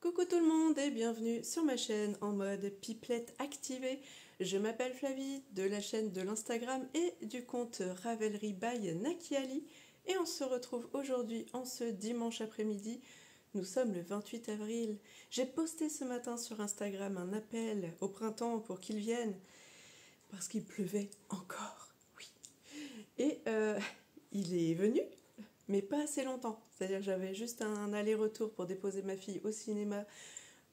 Coucou tout le monde et bienvenue sur ma chaîne en mode pipelette activée. Je m'appelle Flavie de la chaîne de l'Instagram et du compte Ravelry by Nakiali et on se retrouve aujourd'hui en ce dimanche après-midi. Nous sommes le 28 avril. J'ai posté ce matin sur Instagram un appel au printemps pour qu'il vienne parce qu'il pleuvait encore. Oui. Et il est venu. Mais pas assez longtemps. C'est-à-dire que j'avais juste un aller-retour pour déposer ma fille au cinéma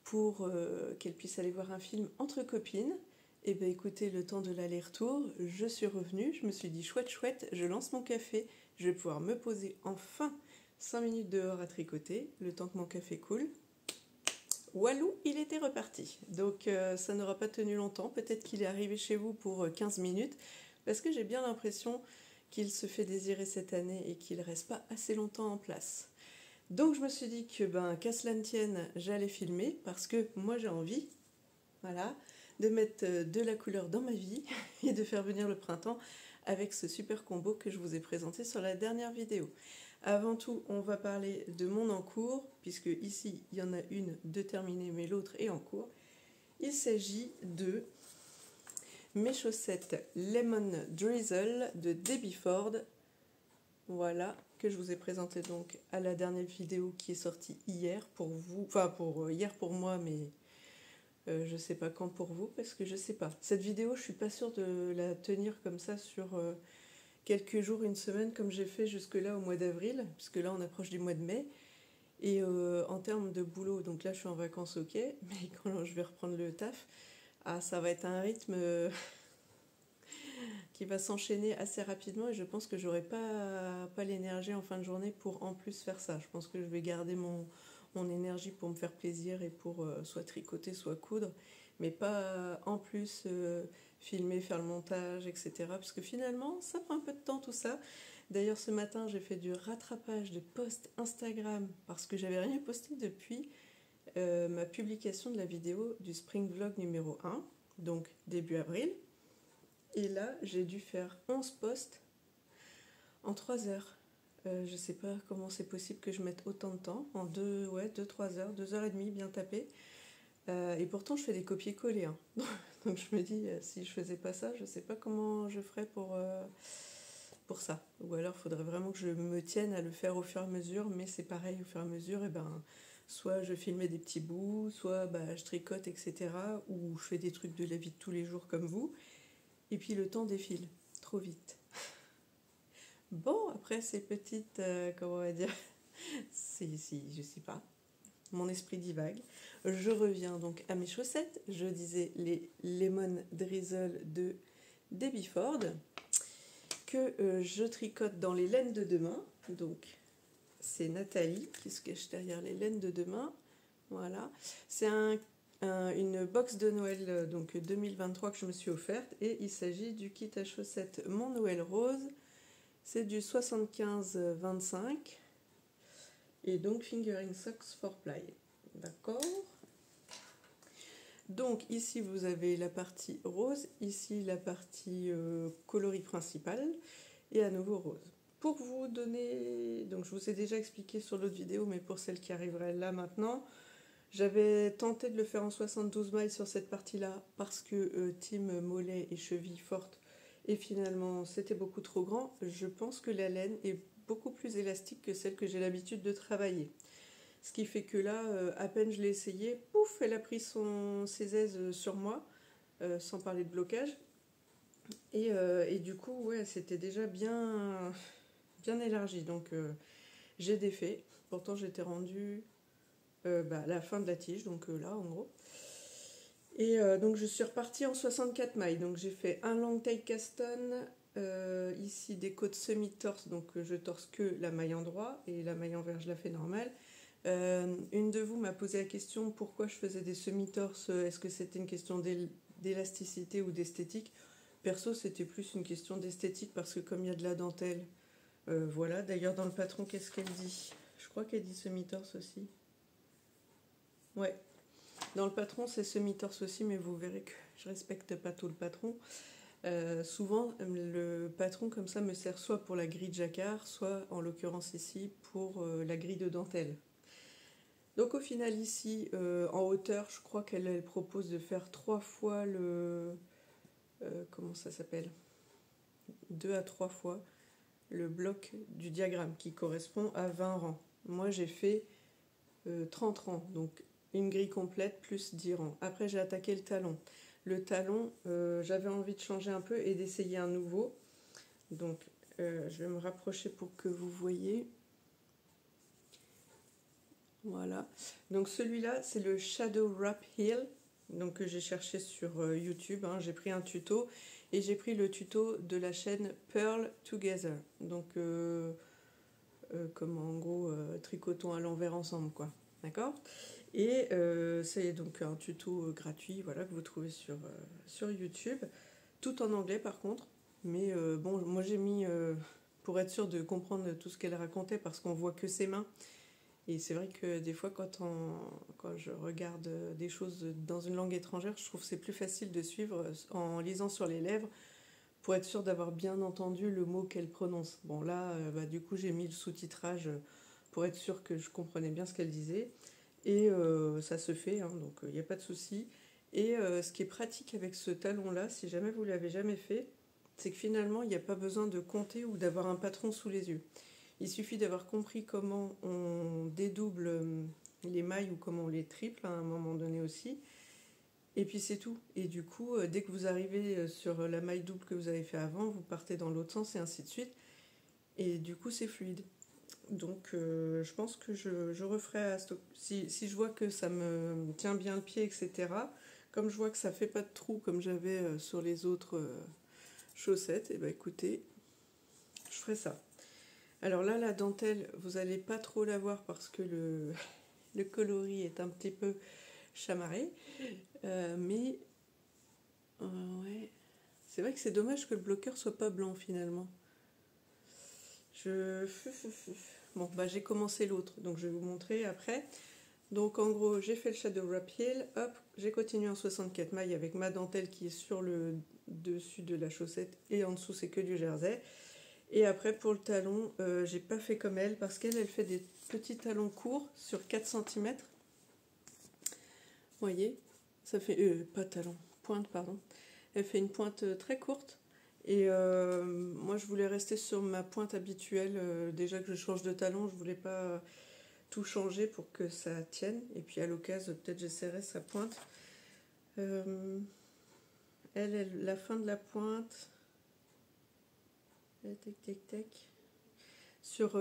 pour qu'elle puisse aller voir un film entre copines. Et bien écoutez, le temps de l'aller-retour, je suis revenue, je me suis dit chouette chouette, je lance mon café, je vais pouvoir me poser enfin 5 minutes dehors à tricoter, le temps que mon café coule. Walou, il était reparti. Donc ça n'aura pas tenu longtemps, peut-être qu'il est arrivé chez vous pour 15 minutes, parce que j'ai bien l'impression qu'il se fait désirer cette année et qu'il ne reste pas assez longtemps en place. Donc je me suis dit que qu'à cela ne tienne, j'allais filmer parce que moi j'ai envie, voilà, de mettre de la couleur dans ma vie et de faire venir le printemps avec ce super combo que je vous ai présenté sur la dernière vidéo. Avant tout, on va parler de mon en cours, puisque ici il y en a une de terminée mais l'autre est en cours. Il s'agit de mes chaussettes Lemon Drizzle de Debbie Ford, voilà, que je vous ai présenté donc à la dernière vidéo qui est sortie hier pour vous, enfin hier pour moi, mais je sais pas quand pour vous, parce que je sais pas. Cette vidéo, je suis pas sûre de la tenir comme ça sur quelques jours, une semaine, comme j'ai fait jusque-là au mois d'avril, puisque là on approche du mois de mai. Et en termes de boulot, donc là je suis en vacances, ok, mais quand je vais reprendre le taf, ça va être un rythme qui va s'enchaîner assez rapidement et je pense que j'aurai pas l'énergie en fin de journée pour en plus faire ça. Je pense que je vais garder mon énergie pour me faire plaisir et pour soit tricoter, soit coudre, mais pas en plus filmer, faire le montage, etc. Parce que finalement, ça prend un peu de temps tout ça. D'ailleurs, ce matin, j'ai fait du rattrapage de posts Instagram parce que j'avais rien posté depuis ma publication de la vidéo du Spring Vlog numéro 1, donc début avril. Et là, j'ai dû faire 11 posts en 3 heures. Je sais pas comment c'est possible que je mette autant de temps, en 2-3 heures, 2 heures et demie, bien tapé. Et pourtant, je fais des copier-coller. Hein. Donc je me dis, si je faisais pas ça, je sais pas comment je ferais pour ça. Ou alors, il faudrait vraiment que je me tienne à le faire au fur et à mesure, mais c'est pareil, au fur et à mesure, et soit je filmais des petits bouts, soit je tricote, etc. Ou je fais des trucs de la vie de tous les jours comme vous. Et puis le temps défile, trop vite. Bon, après ces petites, comment on va dire, si, je sais pas, mon esprit divague. Je reviens donc à mes chaussettes. Je disais les Lemon Drizzle de Debbie Ford, que je tricote dans les laines de demain. Donc c'est Nathalie qui se cache derrière les laines de demain. Voilà, c'est une box de Noël donc 2023 que je me suis offerte et il s'agit du kit à chaussettes Mon Noël Rose. C'est du 75-25 et donc Fingering Socks for Ply. D'accord. Donc ici vous avez la partie rose, ici la partie coloris principale et à nouveau rose. Pour vous donner, donc je vous ai déjà expliqué sur l'autre vidéo, mais pour celle qui arriverait là maintenant, j'avais tenté de le faire en 72 mailles sur cette partie-là parce que team mollet et cheville forte et finalement c'était beaucoup trop grand. Je pense que la laine est beaucoup plus élastique que celle que j'ai l'habitude de travailler. Ce qui fait que là, à peine je l'ai essayé, pouf, elle a pris ses aises sur moi, sans parler de blocage. Et du coup, ouais, c'était déjà bien élargi. Donc j'ai défait. Pourtant j'étais rendue à la fin de la tige, donc là en gros. Et donc je suis repartie en 64 mailles. Donc j'ai fait un long tail caston, ici des côtes semi-torse, donc je torse que la maille endroit et la maille envers je la fais normale. Une de vous m'a posé la question pourquoi je faisais des semi-torses, est-ce que c'était une question d'élasticité ou d'esthétique? Perso c'était plus une question d'esthétique parce que comme il y a de la dentelle, voilà. D'ailleurs dans le patron qu'est-ce qu'elle dit? Je crois qu'elle dit semi-torse aussi. Ouais, dans le patron c'est semi-torse aussi, mais vous verrez que je respecte pas tout le patron. Souvent le patron comme ça me sert soit pour la grille de jacquard, soit en l'occurrence ici pour la grille de dentelle. Donc au final ici, en hauteur, je crois qu'elle propose de faire 3 fois le... comment ça s'appelle? 2 à 3 fois le bloc du diagramme qui correspond à 20 rangs. Moi j'ai fait 30 rangs, donc une grille complète plus 10 rangs. Après j'ai attaqué le talon. Le talon, j'avais envie de changer un peu et d'essayer un nouveau. Donc je vais me rapprocher pour que vous voyez. Voilà. Donc celui-là, c'est le Shadow Wrap Heel. Donc que j'ai cherché sur YouTube. Hein. J'ai pris un tuto et j'ai pris le tuto de la chaîne Pearl Together. Donc comme en gros tricotons à l'envers ensemble, quoi. D'accord? Et c'est donc un tuto gratuit, voilà, que vous trouvez sur YouTube, tout en anglais par contre. Mais bon, moi j'ai mis pour être sûr de comprendre tout ce qu'elle racontait parce qu'on voit que ses mains. Et c'est vrai que des fois, quand je regarde des choses dans une langue étrangère, je trouve que c'est plus facile de suivre en lisant sur les lèvres pour être sûr d'avoir bien entendu le mot qu'elle prononce. Bon, là, du coup, j'ai mis le sous-titrage pour être sûr que je comprenais bien ce qu'elle disait. Et ça se fait, hein, donc il n'y a pas de souci. Et ce qui est pratique avec ce talon-là, si jamais vous ne l'avez jamais fait, c'est que finalement, il n'y a pas besoin de compter ou d'avoir un patron sous les yeux. Il suffit d'avoir compris comment on dédouble les mailles ou comment on les triple à un moment donné aussi. Et puis c'est tout. Et du coup, dès que vous arrivez sur la maille double que vous avez fait avant, vous partez dans l'autre sens et ainsi de suite. Et du coup, c'est fluide. Donc je pense que je referai à stock. Si je vois que ça me tient bien le pied, etc. Comme je vois que ça fait pas de trou comme j'avais sur les autres chaussettes, et ben écoutez, je ferai ça. Alors là, la dentelle, vous n'allez pas trop la voir parce que le coloris est un petit peu chamarré. Mais ouais, c'est vrai que c'est dommage que le bloqueur soit pas blanc finalement. Bon, j'ai commencé l'autre, donc je vais vous montrer après. Donc en gros, j'ai fait le Shadow Wrap Heel, hop, j'ai continué en 64 mailles avec ma dentelle qui est sur le dessus de la chaussette et en dessous c'est que du jersey. Et après pour le talon, j'ai pas fait comme elle parce qu'elle fait des petits talons courts sur 4 cm. Vous voyez, ça fait pas talon, pointe pardon. Elle fait une pointe très courte. Et moi je voulais rester sur ma pointe habituelle. Déjà que je change de talon, je voulais pas tout changer pour que ça tienne. Et puis à l'occasion, peut-être j'essaierai sa pointe. La fin de la pointe. Tac, tac, tac. Sur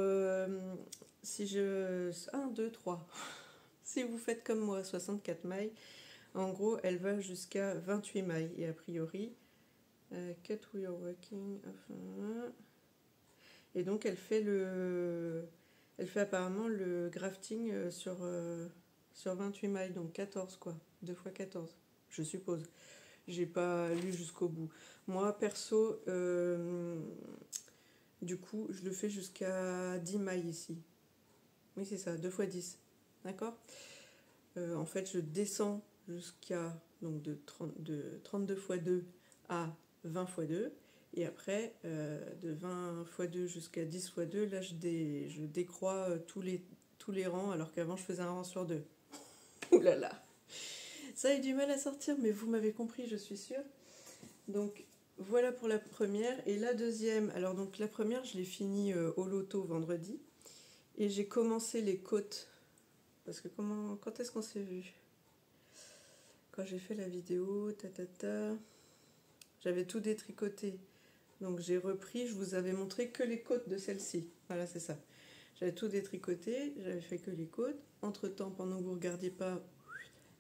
si je 1, 2, 3. Si vous faites comme moi 64 mailles, en gros elle va jusqu'à 28 mailles. Et a priori, cut we are working. Et donc elle fait apparemment le grafting sur 28 mailles, donc 14 quoi, 2 x 14, je suppose. J'ai pas lu jusqu'au bout. Moi perso, du coup, je le fais jusqu'à 10 mailles ici. Oui, c'est ça, 2 x 10. D'accord ? En fait, je descends jusqu'à donc de 32 x 2 à 20 x 2. Et après, de 20 x 2 jusqu'à 10 x 2, là, je décrois tous les rangs, alors qu'avant, je faisais un rang sur deux. Ouh là là. Ça a eu du mal à sortir, mais vous m'avez compris, je suis sûre. Donc, voilà pour la première. Et la deuxième, alors donc la première, je l'ai finie au loto vendredi. Et j'ai commencé les côtes. Parce que quand est-ce qu'on s'est vu ? Quand j'ai fait la vidéo, j'avais tout détricoté. Donc j'ai repris, je vous avais montré que les côtes de celle-ci. Voilà, c'est ça. J'avais tout détricoté, j'avais fait que les côtes. Entre-temps, pendant que vous ne regardiez pas,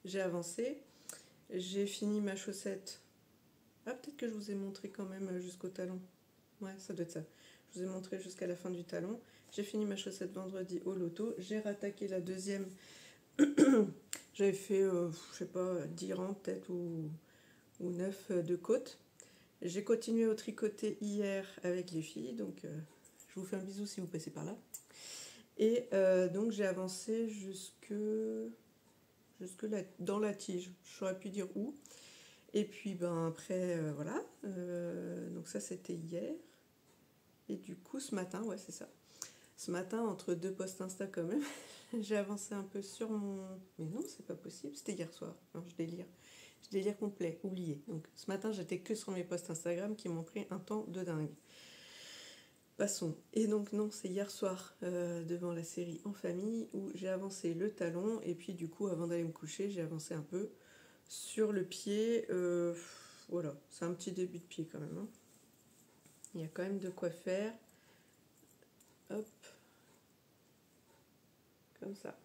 j'ai avancé. J'ai fini ma chaussette. Ah, peut-être que je vous ai montré quand même jusqu'au talon. Ouais, ça doit être ça. Je vous ai montré jusqu'à la fin du talon. J'ai fini ma chaussette vendredi au loto. J'ai rattaqué la deuxième. J'avais fait, je sais pas, 10 rangs peut-être ou 9 de côte. J'ai continué au tricoter hier avec les filles. Donc, je vous fais un bisou si vous passez par là. Et donc, j'ai avancé jusque dans la tige. Je saurais pu dire où. Et puis après, voilà. Donc ça, c'était hier. Et du coup, ce matin, ouais, c'est ça. Ce matin, entre deux posts Insta quand même, j'ai avancé un peu sur mon... Mais non, c'est pas possible, c'était hier soir. Non, je délire. Je délire complet, oublié. Donc ce matin, j'étais que sur mes posts Instagram qui m'ont pris un temps de dingue. Passons. Et donc non, c'est hier soir, devant la série En famille, où j'ai avancé le talon, et puis du coup, avant d'aller me coucher, j'ai avancé un peu sur le pied. Voilà, c'est un petit début de pied quand même. Hein. Il y a quand même de quoi faire. Hop. Comme ça.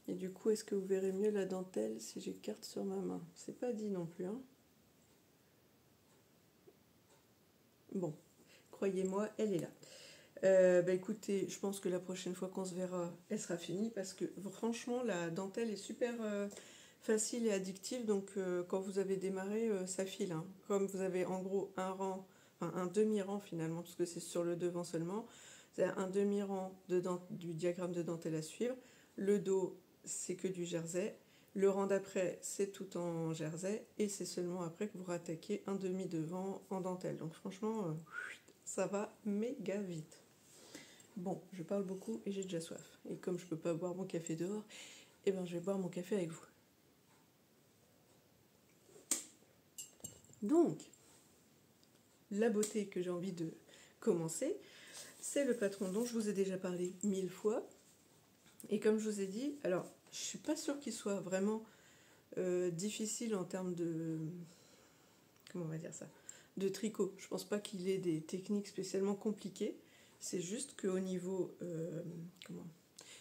Et du coup, est-ce que vous verrez mieux la dentelle si j'écarte sur ma main? C'est pas dit non plus. Hein. Bon, croyez-moi, elle est là. Écoutez, je pense que la prochaine fois qu'on se verra, elle sera finie parce que franchement, la dentelle est super facile et addictive. Donc, quand vous avez démarré, ça file. Hein. Comme vous avez en gros un rang, enfin un demi-rang finalement, parce que c'est sur le devant seulement, c'est un demi-rang du diagramme de dentelle à suivre. Le dos, c'est que du jersey. Le rang d'après, c'est tout en jersey. Et c'est seulement après que vous rattaquez un demi-devant en dentelle. Donc, franchement, ça va méga vite. Bon, je parle beaucoup et j'ai déjà soif. Et comme je peux pas boire mon café dehors, eh ben je vais boire mon café avec vous. Donc, la beauté que j'ai envie de commencer, c'est le patron dont je vous ai déjà parlé 1000 fois. Et comme je vous ai dit, alors, je suis pas sûre qu'il soit vraiment difficile en termes de... Comment on va dire ça? De tricot. Je pense pas qu'il ait des techniques spécialement compliquées. C'est juste qu'au niveau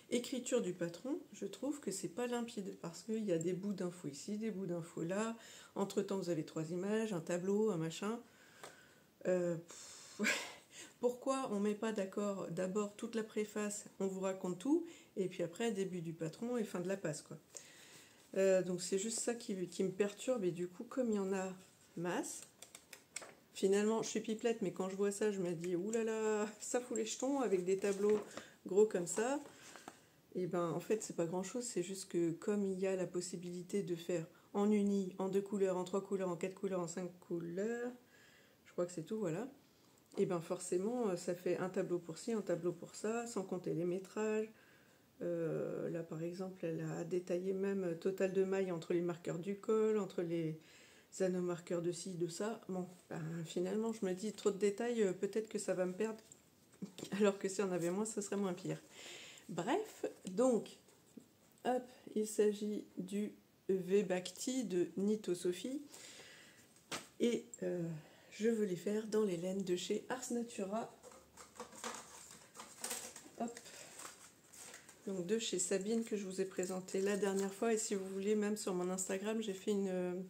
écriture du patron, je trouve que c'est pas limpide parce qu'il y a des bouts d'infos ici, des bouts d'infos là. Entre temps, vous avez 3 images, un tableau, un machin. Pourquoi on met pas d'accord d'abord toute la préface, on vous raconte tout, et puis après début du patron et fin de la passe quoi. Donc c'est juste ça qui me perturbe et du coup comme il y en a masse. Finalement, je suis pipelette, mais quand je vois ça, je me dis, oulala, ça fout les jetons avec des tableaux gros comme ça. Et ben, en fait, c'est pas grand chose, c'est juste que comme il y a la possibilité de faire en uni, en 2 couleurs, en 3 couleurs, en 4 couleurs, en 5 couleurs, je crois que c'est tout, voilà. Et ben, forcément, ça fait un tableau pour ci, un tableau pour ça, sans compter les métrages. Là, par exemple, elle a détaillé même total de mailles entre les marqueurs du col, entre les marqueurs de ci, de ça. Bon, ben, finalement, je me dis trop de détails, peut-être que ça va me perdre. Alors que si on avait moins, ce serait moins pire. Bref, donc, hop, il s'agit du V-Bhakti de Nito Sophie. Et je veux les faire dans les laines de chez Ars Natura. Hop. Donc de chez Sabine que je vous ai présenté la dernière fois. Et si vous voulez, même sur mon Instagram, j'ai fait une...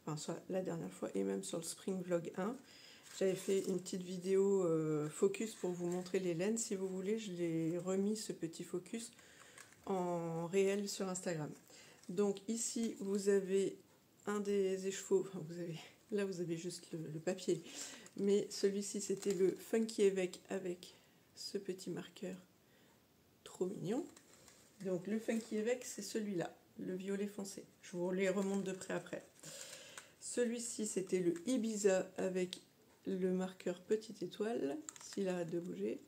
Enfin, soit la dernière fois et même sur le Spring Vlog 1. J'avais fait une petite vidéo focus pour vous montrer les laines. Si vous voulez, je l'ai remis ce petit focus en réel sur Instagram. Donc ici, vous avez un des écheveaux. Enfin, là, vous avez juste le papier. Mais celui-ci, c'était le Funky Évêque avec ce petit marqueur trop mignon. Donc le Funky Évêque, c'est celui-là, le violet foncé. Je vous les remonte de près après. Celui-ci, c'était le Ibiza avec le marqueur petite étoile, s'il arrête de bouger,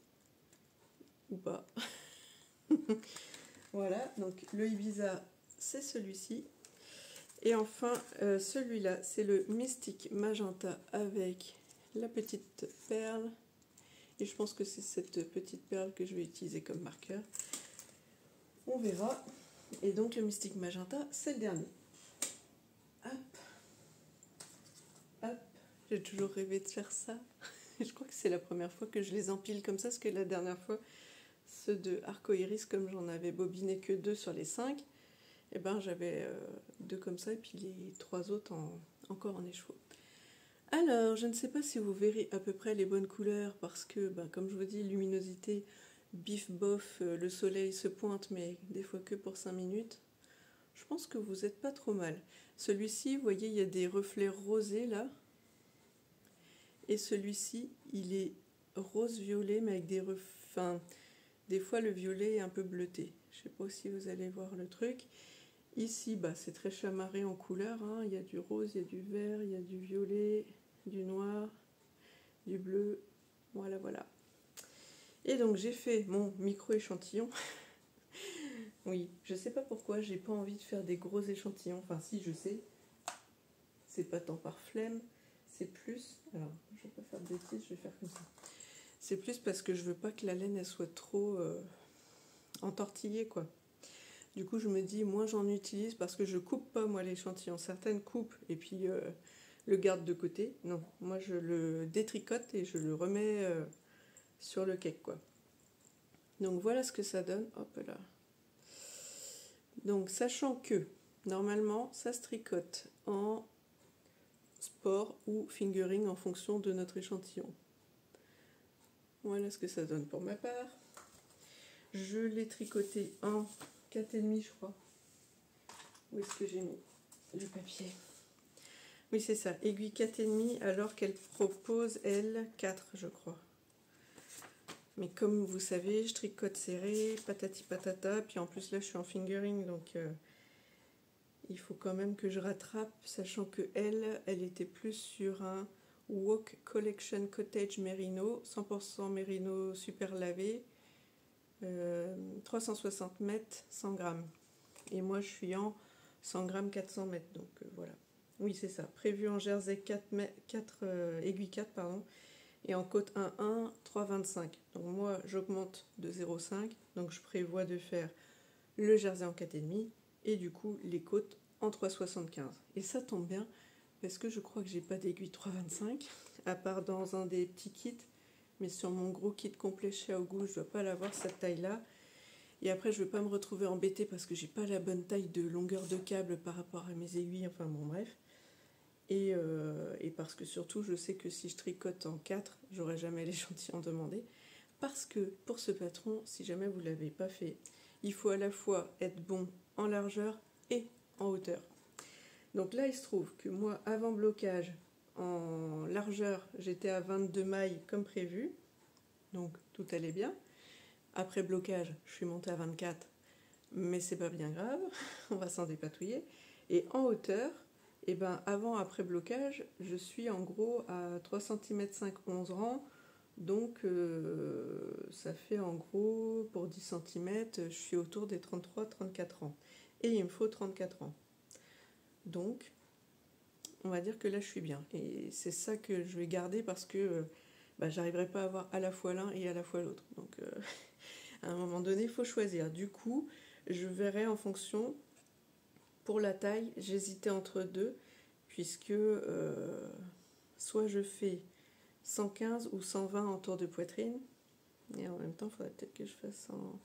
ou pas. Voilà, donc le Ibiza, c'est celui-ci. Et enfin, celui-là, c'est le Mystique Magenta avec la petite perle. Et je pense que c'est cette petite perle que je vais utiliser comme marqueur. On verra. Et donc le Mystique Magenta, c'est le dernier. Hop. Hop. J'ai toujours rêvé de faire ça. Je crois que c'est la première fois que je les empile comme ça, parce que la dernière fois, ceux de Arcoiris, comme j'en avais bobiné que 2 sur les 5, et ben j'avais 2 comme ça, et puis les 3 autres encore en écheveau. Alors, je ne sais pas si vous verrez à peu près les bonnes couleurs, parce que, ben, comme je vous dis, luminosité, bif bof, le soleil se pointe, mais des fois que pour 5 minutes. Je pense que vous n'êtes pas trop mal. Celui-ci, vous voyez, il y a des reflets rosés là. Et celui-ci, il est rose-violet, mais avec des reflets... Enfin, des fois, le violet est un peu bleuté. Je ne sais pas si vous allez voir le truc. Ici, bah, c'est très chamarré en couleurs. Hein. Il y a du rose, il y a du vert, il y a du violet, du noir, du bleu. Voilà, voilà. Et donc j'ai fait mon micro-échantillon. Oui, je sais pas pourquoi, j'ai pas envie de faire des gros échantillons. Enfin si, je sais. C'est pas tant par flemme, c'est plus... Alors, je vais pas faire de bêtises, je vais faire comme ça. C'est plus parce que je veux pas que la laine elle soit trop entortillée, quoi. Du coup, je me dis, moins j'en utilise parce que je coupe pas, moi, l'échantillon. Certaines coupent et puis le gardent de côté. Non, moi, je le détricote et je le remets sur le cake, quoi. Donc, voilà ce que ça donne. Hop là. Donc, sachant que, normalement, ça se tricote en sport ou fingering en fonction de notre échantillon. Voilà ce que ça donne pour ma part. Je l'ai tricoté en 4,5, je crois. Où est-ce que j'ai mis le papier? Oui, c'est ça, aiguille 4,5, alors qu'elle propose, elle, 4, je crois. Mais comme vous savez, je tricote serré, patati patata, puis en plus là, je suis en fingering, donc il faut quand même que je rattrape, sachant que elle était plus sur un Walk Collection Cottage Merino, 100% Merino super lavé, 360 mètres, 100 grammes. Et moi, je suis en 100 grammes, 400 mètres, donc voilà. Oui, c'est ça. Prévu en jersey 4, aiguille 4, pardon, et en côte 1,1, 3,25. Donc moi, j'augmente de 0,5, donc je prévois de faire le jersey en 4,5 et du coup les côtes en 3,75. Et ça tombe bien parce que je crois que j'ai pas d'aiguille 3,25, à part dans un des petits kits, mais sur mon gros kit complet chez Aogu, je dois pas l'avoir cette taille-là. Et après, je ne veux pas me retrouver embêtée parce que j'ai pas la bonne taille de longueur de câble par rapport à mes aiguilles, enfin bon bref. Et parce que surtout, je sais que si je tricote en 4, j'aurai jamais l'échantillon demandé. Parce que pour ce patron, si jamais vous ne l'avez pas fait, il faut à la fois être bon en largeur et en hauteur. Donc là, il se trouve que moi, avant blocage, en largeur, j'étais à 22 mailles comme prévu. Donc tout allait bien. Après blocage, je suis montée à 24, mais c'est pas bien grave, on va s'en dépatouiller. Et en hauteur, et ben avant, après blocage, je suis en gros à 3 cm 5, 11 rangs, donc ça fait en gros, pour 10 cm, je suis autour des 33-34 rangs. Et il me faut 34 rangs. Donc, on va dire que là, je suis bien. Et c'est ça que je vais garder parce que j'arriverai pas à avoir à la fois l'un et à la fois l'autre. Donc... à un moment donné, il faut choisir. Du coup, je verrai en fonction. Pour la taille, j'hésitais entre deux, puisque soit je fais 115 ou 120 en tour de poitrine, et en même temps, il faudrait peut-être que je fasse en...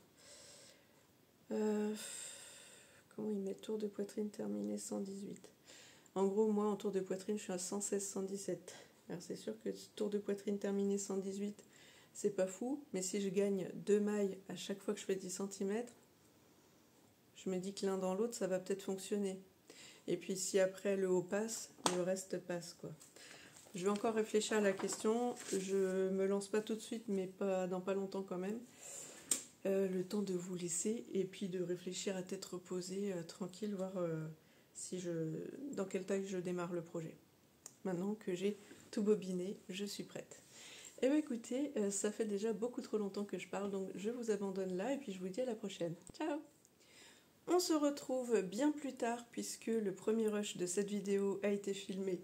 comment il met tour de poitrine terminé 118. En gros, moi, en tour de poitrine, je suis à 116-117. Alors c'est sûr que tour de poitrine terminé 118, c'est pas fou, mais si je gagne 2 mailles à chaque fois que je fais 10 cm, je me dis que l'un dans l'autre, ça va peut-être fonctionner. Et puis si après le haut passe, le reste passe, quoi. Je vais encore réfléchir à la question. Je me lance pas tout de suite, mais dans pas longtemps quand même. Le temps de vous laisser et puis de réfléchir à tête reposée, tranquille, voir dans quelle taille je démarre le projet. Maintenant que j'ai tout bobiné, je suis prête. Eh bien écoutez, ça fait déjà beaucoup trop longtemps que je parle, donc je vous abandonne là et puis je vous dis à la prochaine. Ciao! On se retrouve bien plus tard puisque le premier rush de cette vidéo a été filmé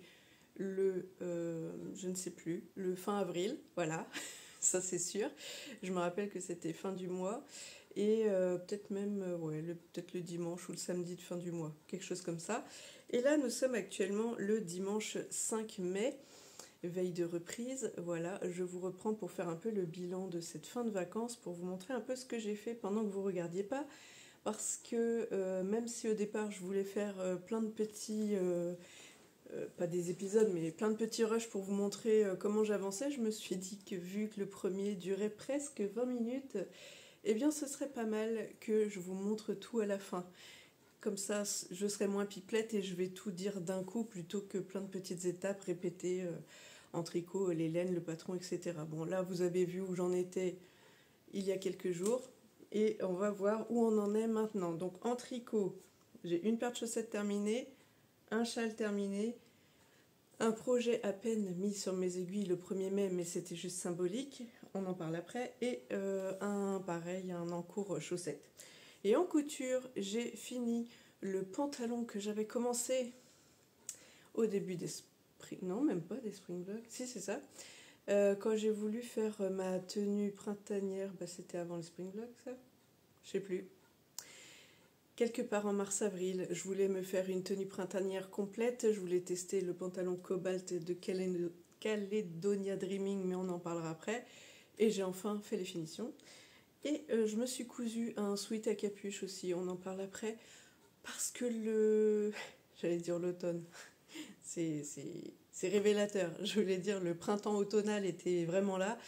je ne sais plus, le fin avril, voilà, ça c'est sûr. Je me rappelle que c'était fin du mois et peut-être même peut-être le dimanche ou le samedi de fin du mois, quelque chose comme ça. Et là, nous sommes actuellement le dimanche 5 mai. Veille de reprise, voilà, je vous reprends pour faire un peu le bilan de cette fin de vacances, pour vous montrer un peu ce que j'ai fait pendant que vous ne regardiez pas, parce que même si au départ je voulais faire plein de petits, pas des épisodes, mais plein de petits rushs pour vous montrer comment j'avançais, je me suis dit que vu que le premier durait presque 20 minutes, eh bien ce serait pas mal que je vous montre tout à la fin. Comme ça, je serai moins pipelette et je vais tout dire d'un coup plutôt que plein de petites étapes répétées en tricot, les laines, le patron, etc. Bon, là, vous avez vu où j'en étais il y a quelques jours et on va voir où on en est maintenant. Donc, en tricot, j'ai une paire de chaussettes terminée, un châle terminé, un projet à peine mis sur mes aiguilles le 1er mai, mais c'était juste symbolique. on en parle après, et pareil, un encours chaussettes. Et en couture, j'ai fini le pantalon que j'avais commencé au début des non, même pas des spring vlogs, si c'est ça. Quand j'ai voulu faire ma tenue printanière, c'était avant le spring vlog ça, je sais plus. Quelque part en mars-avril, je voulais me faire une tenue printanière complète. Je voulais tester le pantalon cobalt de Caledonia Dreaming, mais on en parlera après. Et j'ai enfin fait les finitions. Et je me suis cousu un sweat à capuche aussi, on en parle après. Parce que j'allais dire l'automne, c'est révélateur. Je voulais dire le printemps automnal était vraiment là.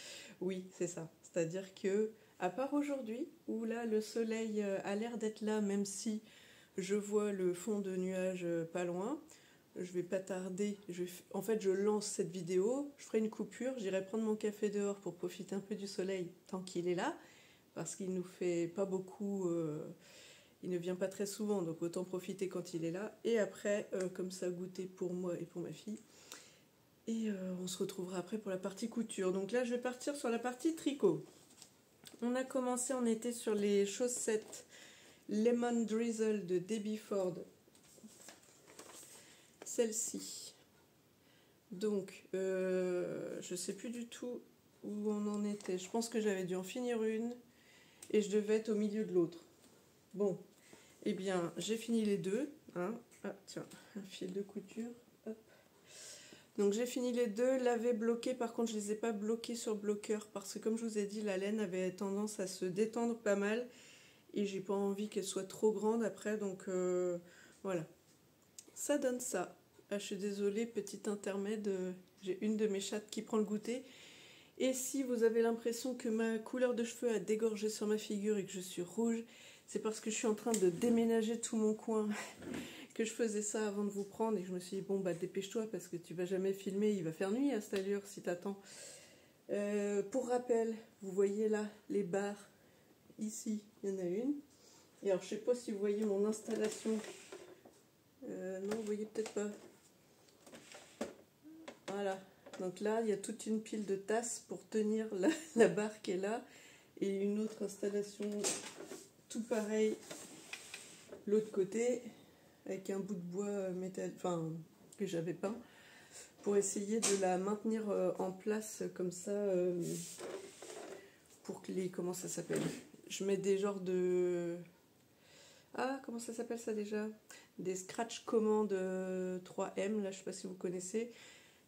Oui, c'est ça. C'est-à-dire que à part aujourd'hui, où là le soleil a l'air d'être là, même si je vois le fond de nuages pas loin, je vais pas tarder. En fait, je lance cette vidéo, je ferai une coupure, j'irai prendre mon café dehors pour profiter un peu du soleil tant qu'il est là, parce qu'il nous fait pas beaucoup, il ne vient pas très souvent, donc autant profiter quand il est là. Et après, comme ça, goûter pour moi et pour ma fille. Et on se retrouvera après pour la partie couture. Donc là, je vais partir sur la partie tricot. On a commencé, on était sur les chaussettes Lemon Drizzle de Debbie Ford. Celle-ci. Donc, je sais plus du tout où on en était. Je pense que j'avais dû en finir une et je devais être au milieu de l'autre. Bon, eh bien, j'ai fini les deux. Hein. Ah, tiens, un fil de couture. Hop. Donc j'ai fini les deux, lavé, bloqué. Par contre, je ne les ai pas bloqués sur bloqueur parce que, comme je vous ai dit, la laine avait tendance à se détendre pas mal et j'ai pas envie qu'elle soit trop grande après. Donc voilà, ça donne ça. Ah, je suis désolée, petit intermède, j'ai une de mes chattes qui prend le goûter. Et si vous avez l'impression que ma couleur de cheveux a dégorgé sur ma figure et que je suis rouge, c'est parce que je suis en train de déménager tout mon coin. Que je faisais ça avant de vous prendre et que je me suis dit bon dépêche-toi parce que tu vas jamais filmer, il va faire nuit à cette allure si t'attends. Pour rappel, vous voyez là les barres, ici il y en a une. Et alors je sais pas si vous voyez mon installation, non vous voyez peut-être pas. Voilà, donc là il y a toute une pile de tasses pour tenir la barre qui est là et une autre installation tout pareil l'autre côté. Avec un bout de bois que j'avais peint, pour essayer de la maintenir en place comme ça, pour que comment ça s'appelle, je mets des genres de... Ah, comment ça s'appelle ça déjà? Des scratch commandes 3M, là je sais pas si vous connaissez.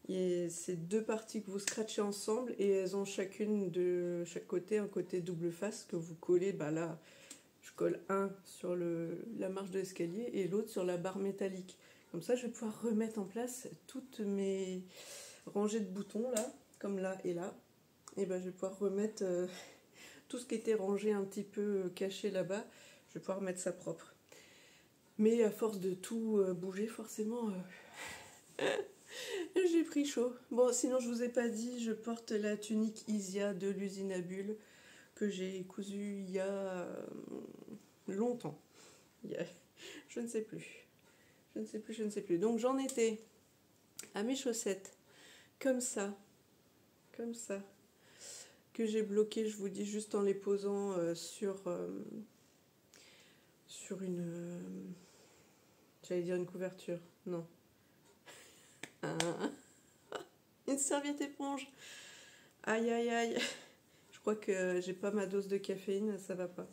C'est deux parties que vous scratchez ensemble et elles ont chacune de chaque côté un côté double face que vous collez, là... Je colle un sur la marche de l'escalier et l'autre sur la barre métallique. Comme ça, je vais pouvoir remettre en place toutes mes rangées de boutons, là, comme là et là. Et je vais pouvoir remettre tout ce qui était rangé un petit peu caché là-bas. Je vais pouvoir mettre ça propre. Mais à force de tout bouger, forcément, j'ai pris chaud. Bon, sinon, je vous ai pas dit, je porte la tunique Isia de l'usine à bulles que j'ai cousue il y a longtemps. Je ne sais plus. Je ne sais plus. Donc j'en étais à mes chaussettes comme ça, que j'ai bloqué, je vous dis, juste en les posant sur une... j'allais dire une couverture. Non. Une serviette éponge. Aïe, aïe, aïe. Je crois que j'ai pas ma dose de caféine, ça va pas.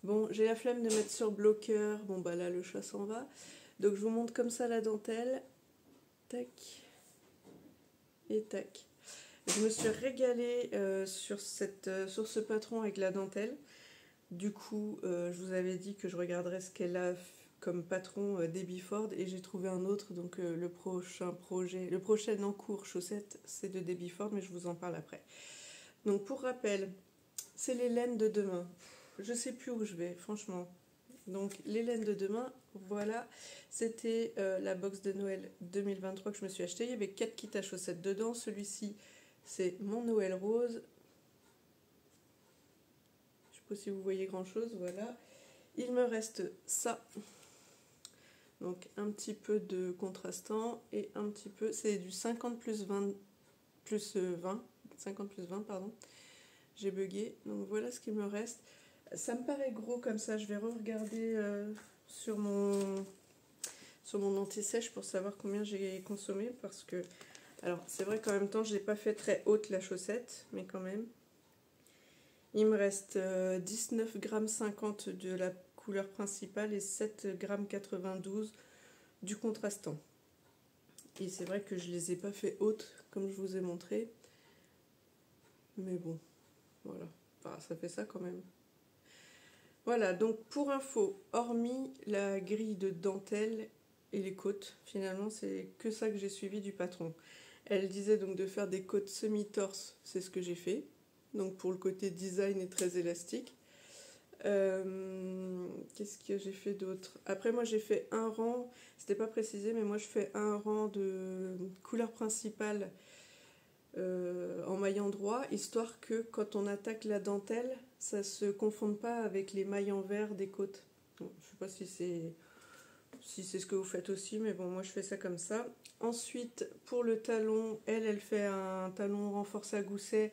Bon, j'ai la flemme de mettre sur bloqueur. Bon, là, le chat s'en va. Donc, je vous montre comme ça la dentelle. Tac. Et tac. Je me suis régalée sur ce patron avec la dentelle. Du coup, je vous avais dit que je regarderais ce qu'elle a comme patron Debbie Ford. Et j'ai trouvé un autre. Donc, le prochain encours chaussettes, c'est de Debbie Ford. Mais je vous en parle après. Donc, pour rappel, c'est les laines de demain. Je sais plus où je vais, franchement. Donc, les laines de demain, voilà. C'était la box de Noël 2023 que je me suis achetée. Il y avait 4 kits à chaussettes dedans. Celui-ci, c'est mon Noël rose. Je ne sais pas si vous voyez grand-chose, voilà. Il me reste ça. Donc, un petit peu de contrastant et un petit peu... C'est du 50 plus 20... 50 plus 20, pardon. j'ai bugué. Donc voilà ce qu'il me reste. Ça me paraît gros comme ça, je vais re-regarder sur mon anti-sèche pour savoir combien j'ai consommé parce que, alors c'est vrai qu'en même temps je n'ai pas fait très haute la chaussette, mais quand même. Il me reste 19,50 g de la couleur principale et 7,92 g du contrastant. Et c'est vrai que je les ai pas fait hautes comme je vous ai montré. Mais bon, voilà. Enfin, ça fait ça quand même. Voilà, donc pour info, hormis la grille de dentelle et les côtes, finalement c'est que ça que j'ai suivi du patron. Elle disait donc de faire des côtes semi-torse, c'est ce que j'ai fait. Donc pour le côté design et très élastique. Qu'est-ce que j'ai fait d'autre? Après moi j'ai fait un rang, c'était pas précisé, mais moi je fais un rang de couleur principale en maillant droit, histoire que quand on attaque la dentelle, ça se confonde pas avec les mailles en vert des côtes. Bon, je sais pas si c'est ce que vous faites aussi, mais bon, moi je fais ça comme ça. Ensuite, pour le talon, elle fait un talon renforcé à gousset.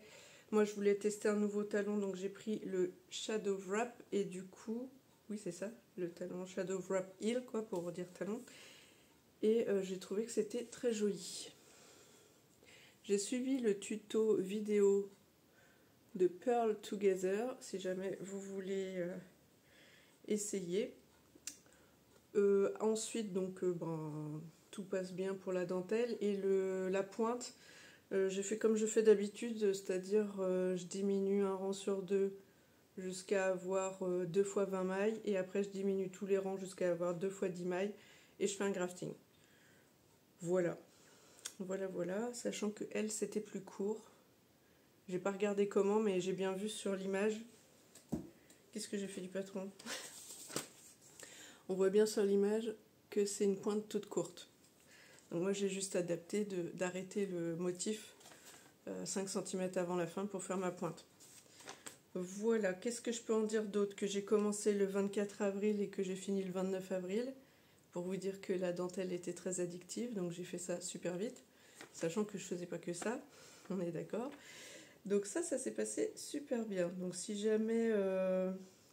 Moi je voulais tester un nouveau talon, donc j'ai pris le Shadow Wrap, et du coup, oui c'est ça, le talon Shadow Wrap Heel, quoi, pour dire talon. Et j'ai trouvé que c'était très joli. J'ai suivi le tuto vidéo de Pearl Together, si jamais vous voulez essayer. Ensuite, donc, tout passe bien pour la dentelle. Et la pointe, j'ai fait comme je fais d'habitude, c'est-à-dire je diminue un rang sur deux jusqu'à avoir 2 fois 20 mailles. Et après, je diminue tous les rangs jusqu'à avoir 2 fois 10 mailles. Et je fais un grafting. Voilà. Voilà, sachant que elle c'était plus court. J'ai pas regardé comment, mais j'ai bien vu sur l'image. Qu'est-ce que j'ai fait du patron? On voit bien sur l'image que c'est une pointe toute courte. Donc moi j'ai juste adapté d'arrêter le motif 5 cm avant la fin pour faire ma pointe. Voilà, qu'est-ce que je peux en dire d'autre? Que j'ai commencé le 24 avril et que j'ai fini le 29 avril. Pour vous dire que la dentelle était très addictive, donc j'ai fait ça super vite. Sachant que je faisais pas que ça, on est d'accord. Donc ça s'est passé super bien. Donc si jamais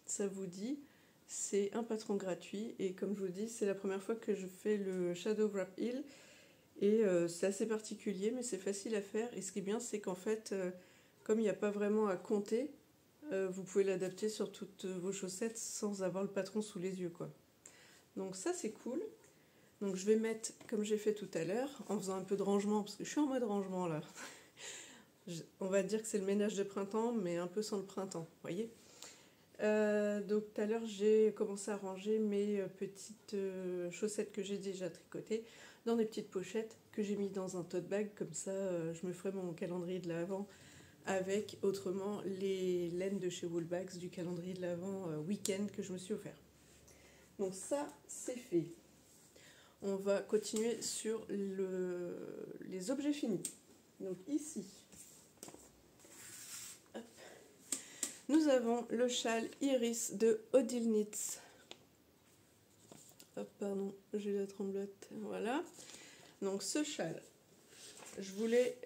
ça vous dit, c'est un patron gratuit. Et comme je vous dis, c'est la première fois que je fais le Shadow Wrap Heel. Et c'est assez particulier, mais c'est facile à faire. Et ce qui est bien, c'est qu'en fait, comme il n'y a pas vraiment à compter, vous pouvez l'adapter sur toutes vos chaussettes sans avoir le patron sous les yeux, quoi. Donc ça, c'est cool. Donc je vais mettre, comme j'ai fait tout à l'heure, en faisant un peu de rangement, parce que je suis en mode rangement là. On va dire que c'est le ménage de printemps, mais un peu sans le printemps, vous voyez. Donc tout à l'heure, j'ai commencé à ranger mes petites chaussettes que j'ai déjà tricotées dans des petites pochettes que j'ai mis dans un tote bag, comme ça je me ferai mon calendrier de l'Avent avec autrement les laines de chez Woolbags du calendrier de l'Avent week-end que je me suis offert. Donc ça, c'est fait. On va continuer sur les objets finis. Donc ici, hop, nous avons le châle Iris de Odile Knits. Hop, pardon, j'ai la tremblote. Voilà. Donc ce châle, je voulais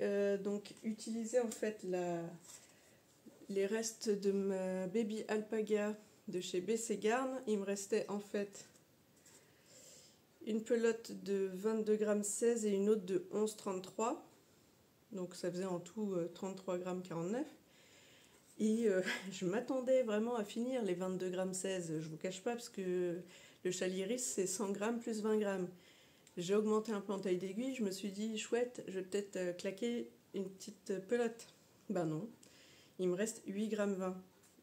donc utiliser en fait les restes de ma Baby Alpaga de chez BC Garn. Il me restait en fait une pelote de 22,16 g et une autre de 11,33 g. Donc ça faisait en tout 33,49 g. Et je m'attendais vraiment à finir les 22,16 g. Je vous cache pas, parce que le châle Iris c'est 100 g plus 20 g. J'ai augmenté un peu en taille d'aiguille. Je me suis dit chouette, je vais peut-être claquer une petite pelote. Ben non, il me reste 8,20 g.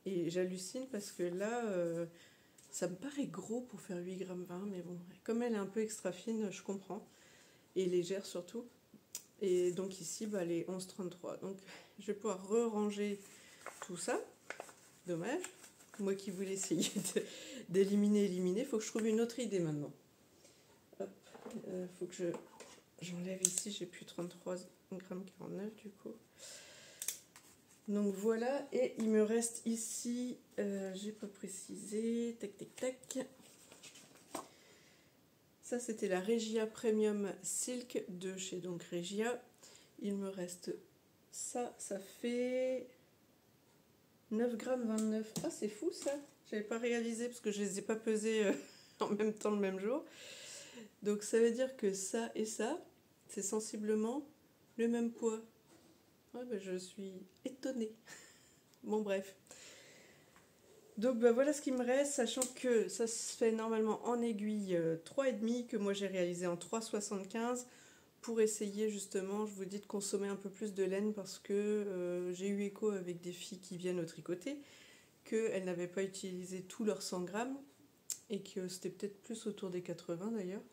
Et j'hallucine parce que là... ça me paraît gros pour faire 8,20 g, mais bon, comme elle est un peu extra fine, je comprends. Et légère surtout. Et donc ici, bah, elle est 11,33 g. Donc je vais pouvoir re-ranger tout ça. Dommage. Moi qui voulais essayer d'éliminer, il faut que je trouve une autre idée maintenant. Hop, faut que j'enlève ici, j'ai plus 33,49 g du coup. Donc voilà, et il me reste ici, j'ai pas précisé, tac tac tac. Ça c'était la Regia Premium Silk de chez donc Regia. Il me reste ça, ça fait 9,29 g. Ah, c'est fou ça. J'avais pas réalisé parce que je les ai pas pesés en même temps le même jour. Donc ça veut dire que ça et ça, c'est sensiblement le même poids. Ouais, bah, je suis étonnée. Bon, bref. Donc bah, voilà ce qui me reste, sachant que ça se fait normalement en aiguille 3,5, que moi j'ai réalisé en 3,75, pour essayer justement, je vous dis, de consommer un peu plus de laine, parce que j'ai eu écho avec des filles qui viennent au tricoter, qu'elles n'avaient pas utilisé tous leurs 100 grammes, et que c'était peut-être plus autour des 80 d'ailleurs.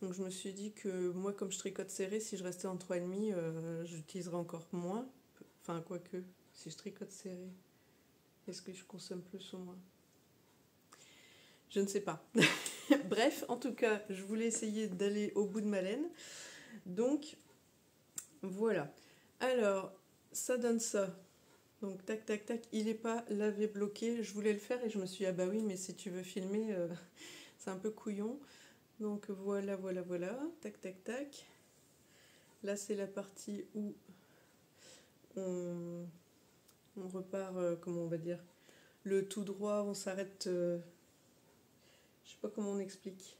Donc je me suis dit que moi, comme je tricote serré, si je restais en 3,5, j'utiliserais encore moins. Enfin, quoique, si je tricote serré, est-ce que je consomme plus ou moins? Je ne sais pas. Bref, en tout cas, je voulais essayer d'aller au bout de ma laine. Donc, voilà. Alors, ça donne ça. Donc, tac, tac, tac. Il n'est pas lavé bloqué. Je voulais le faire et je me suis dit, ah bah oui, mais si tu veux filmer, c'est un peu couillon. Donc, voilà, voilà, voilà. Tac, tac, tac. Là, c'est la partie où on repart, comment on va dire, le tout droit, on s'arrête, je sais pas comment on explique.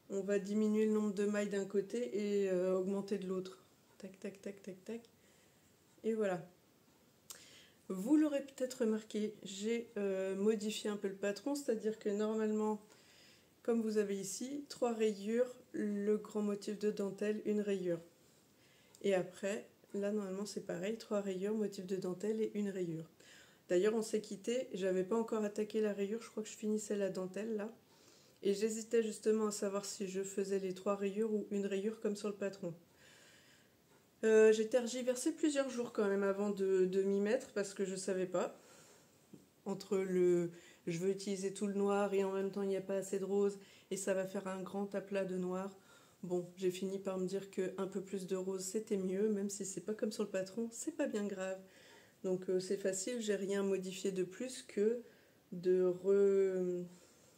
On va diminuer le nombre de mailles d'un côté et augmenter de l'autre. Tac, tac, tac, tac, tac. Et voilà. Vous l'aurez peut-être remarqué, j'ai modifié un peu le patron, c'est-à-dire que normalement, comme vous avez ici, 3 rayures, le grand motif de dentelle, une rayure. Et après, là normalement c'est pareil, 3 rayures, motif de dentelle et une rayure. D'ailleurs on s'est quitté, j'avais pas encore attaqué la rayure, je crois que je finissais la dentelle là. Et j'hésitais justement à savoir si je faisais les 3 rayures ou une rayure comme sur le patron. J'ai tergiversé plusieurs jours quand même avant de m'y mettre parce que je savais pas. Entre le je veux utiliser tout le noir et en même temps il n'y a pas assez de rose et ça va faire un grand aplat de noir. Bon, j'ai fini par me dire qu'un peu plus de rose c'était mieux, même si c'est pas comme sur le patron, c'est pas bien grave. Donc c'est facile, j'ai rien modifié de plus que de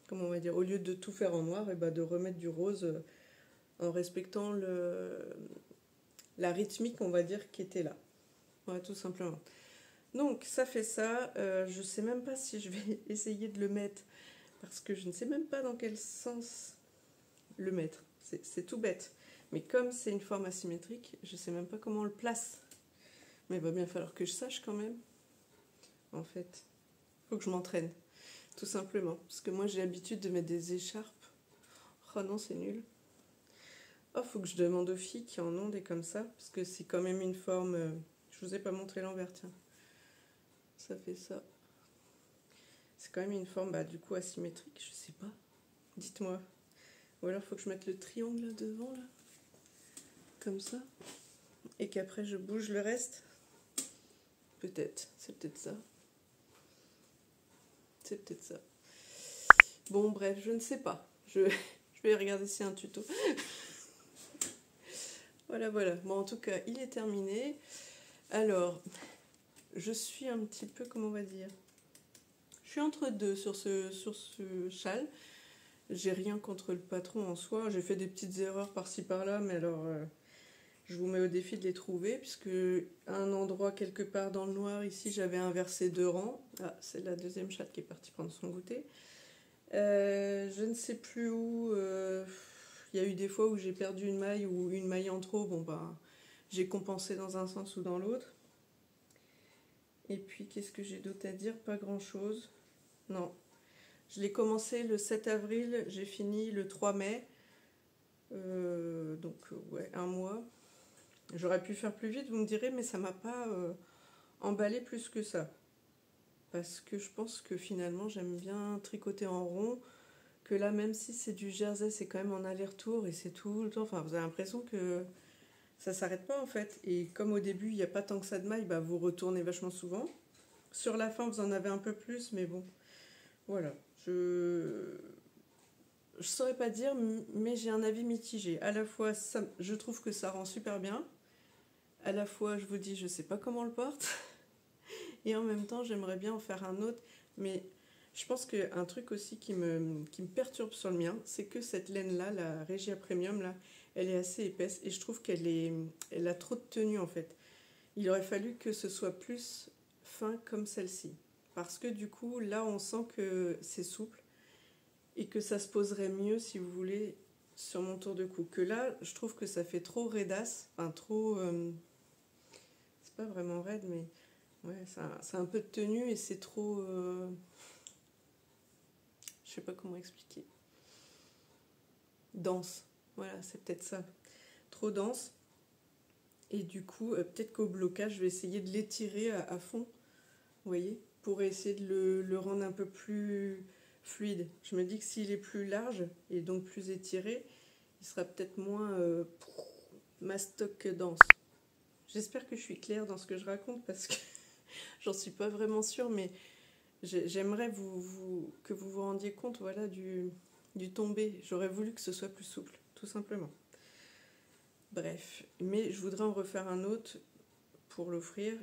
comment on va dire, au lieu de tout faire en noir, et de remettre du rose en respectant la rythmique, on va dire, qui était là. Ouais, tout simplement. Donc ça fait ça, je sais même pas si je vais essayer de le mettre, parce que je ne sais même pas dans quel sens le mettre. C'est tout bête. Mais comme c'est une forme asymétrique, je sais même pas comment on le place. Mais il va bien falloir que je sache quand même. En fait, faut que je m'entraîne, tout simplement. Parce que moi j'ai l'habitude de mettre des écharpes. Oh non, c'est nul. Oh, faut que je demande aux filles qui en ont des comme ça, parce que c'est quand même une forme... je vous ai pas montré l'envers, tiens. Ça fait ça. C'est quand même une forme, du coup, asymétrique, je sais pas. Dites-moi. Ou alors, faut que je mette le triangle là devant, là. Comme ça. Et qu'après, je bouge le reste. Peut-être. C'est peut-être ça. C'est peut-être ça. Bon, bref, je ne sais pas. Je vais regarder s'il y a un tuto. Voilà, voilà. Bon, en tout cas, il est terminé. Alors, je suis un petit peu, comment on va dire, je suis entre deux sur ce châle. J'ai rien contre le patron en soi. J'ai fait des petites erreurs par-ci par-là, mais alors, je vous mets au défi de les trouver, puisque à un endroit quelque part dans le noir, ici, j'avais inversé 2 rangs. Ah, c'est la deuxième chatte qui est partie prendre son goûter. Je ne sais plus où. Il y a eu des fois où j'ai perdu une maille ou une maille en trop. Bon, j'ai compensé dans un sens ou dans l'autre. Et puis, qu'est-ce que j'ai d'autre à dire? Pas grand-chose. Non. Je l'ai commencé le 7 avril, j'ai fini le 3 mai. Donc, ouais, un mois. J'aurais pu faire plus vite, vous me direz, mais ça m'a pas emballé plus que ça. Parce que je pense que finalement, j'aime bien tricoter en rond. Que là, même si c'est du jersey, c'est quand même en aller-retour et c'est tout le temps. Enfin, vous avez l'impression que ça s'arrête pas en fait. Et comme au début, il n'y a pas tant que ça de mailles, vous retournez vachement souvent. Sur la fin, vous en avez un peu plus, mais bon. Voilà. Je saurais pas dire, mais j'ai un avis mitigé. À la fois, je trouve que ça rend super bien. À la fois, je vous dis, je sais pas comment on le porte. Et en même temps, j'aimerais bien en faire un autre. Mais je pense qu'un truc aussi qui me perturbe sur le mien, c'est que cette laine-là, la Regia Premium, là, elle est assez épaisse. Et je trouve elle a trop de tenue, en fait. Il aurait fallu que ce soit plus fin comme celle-ci. Parce que du coup, là, on sent que c'est souple et que ça se poserait mieux, si vous voulez, sur mon tour de cou. Que là, je trouve que ça fait trop raidasse, enfin trop... c'est pas vraiment raide, mais ouais, c'est un peu de tenue et c'est trop... je sais pas comment expliquer. Dense. Voilà, c'est peut-être ça. Trop dense. Et du coup, peut-être qu'au blocage, je vais essayer de l'étirer à fond. Vous voyez, pour essayer de le rendre un peu plus fluide. Je me dis que s'il est plus large et donc plus étiré, il sera peut-être moins mastoc dense. J'espère que je suis claire dans ce que je raconte parce que j'en suis pas vraiment sûre, mais j'aimerais que vous vous rendiez compte, voilà, du tombé. J'aurais voulu que ce soit plus souple, tout simplement. Bref, mais je voudrais en refaire un autre pour l'offrir.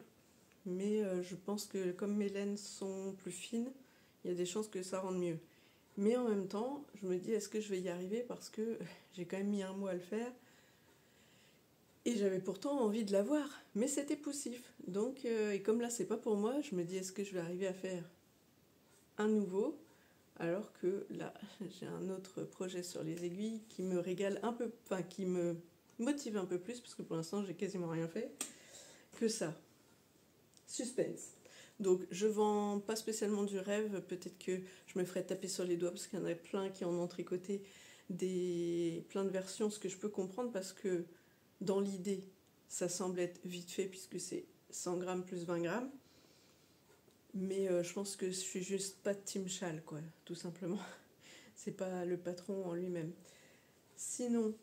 Mais je pense que comme mes laines sont plus fines, il y a des chances que ça rende mieux. Mais en même temps, je me dis, est-ce que je vais y arriver parce que j'ai quand même mis un mois à le faire. Et j'avais pourtant envie de l'avoir, mais c'était poussif. Donc, et comme là, c'est pas pour moi, je me dis, est-ce que je vais arriver à faire un nouveau, alors que là, j'ai un autre projet sur les aiguilles qui me régale un peu, enfin, qui me motive un peu plus, parce que pour l'instant, j'ai quasiment rien fait, que ça. Suspense. Donc je vends pas spécialement du rêve, peut-être que je me ferai taper sur les doigts parce qu'il y en a plein qui en ont tricoté plein de versions, ce que je peux comprendre parce que dans l'idée ça semble être vite fait puisque c'est 100 grammes plus 20 grammes, mais je pense que je suis juste pas team châle, quoi, tout simplement. C'est pas le patron en lui-même. Sinon,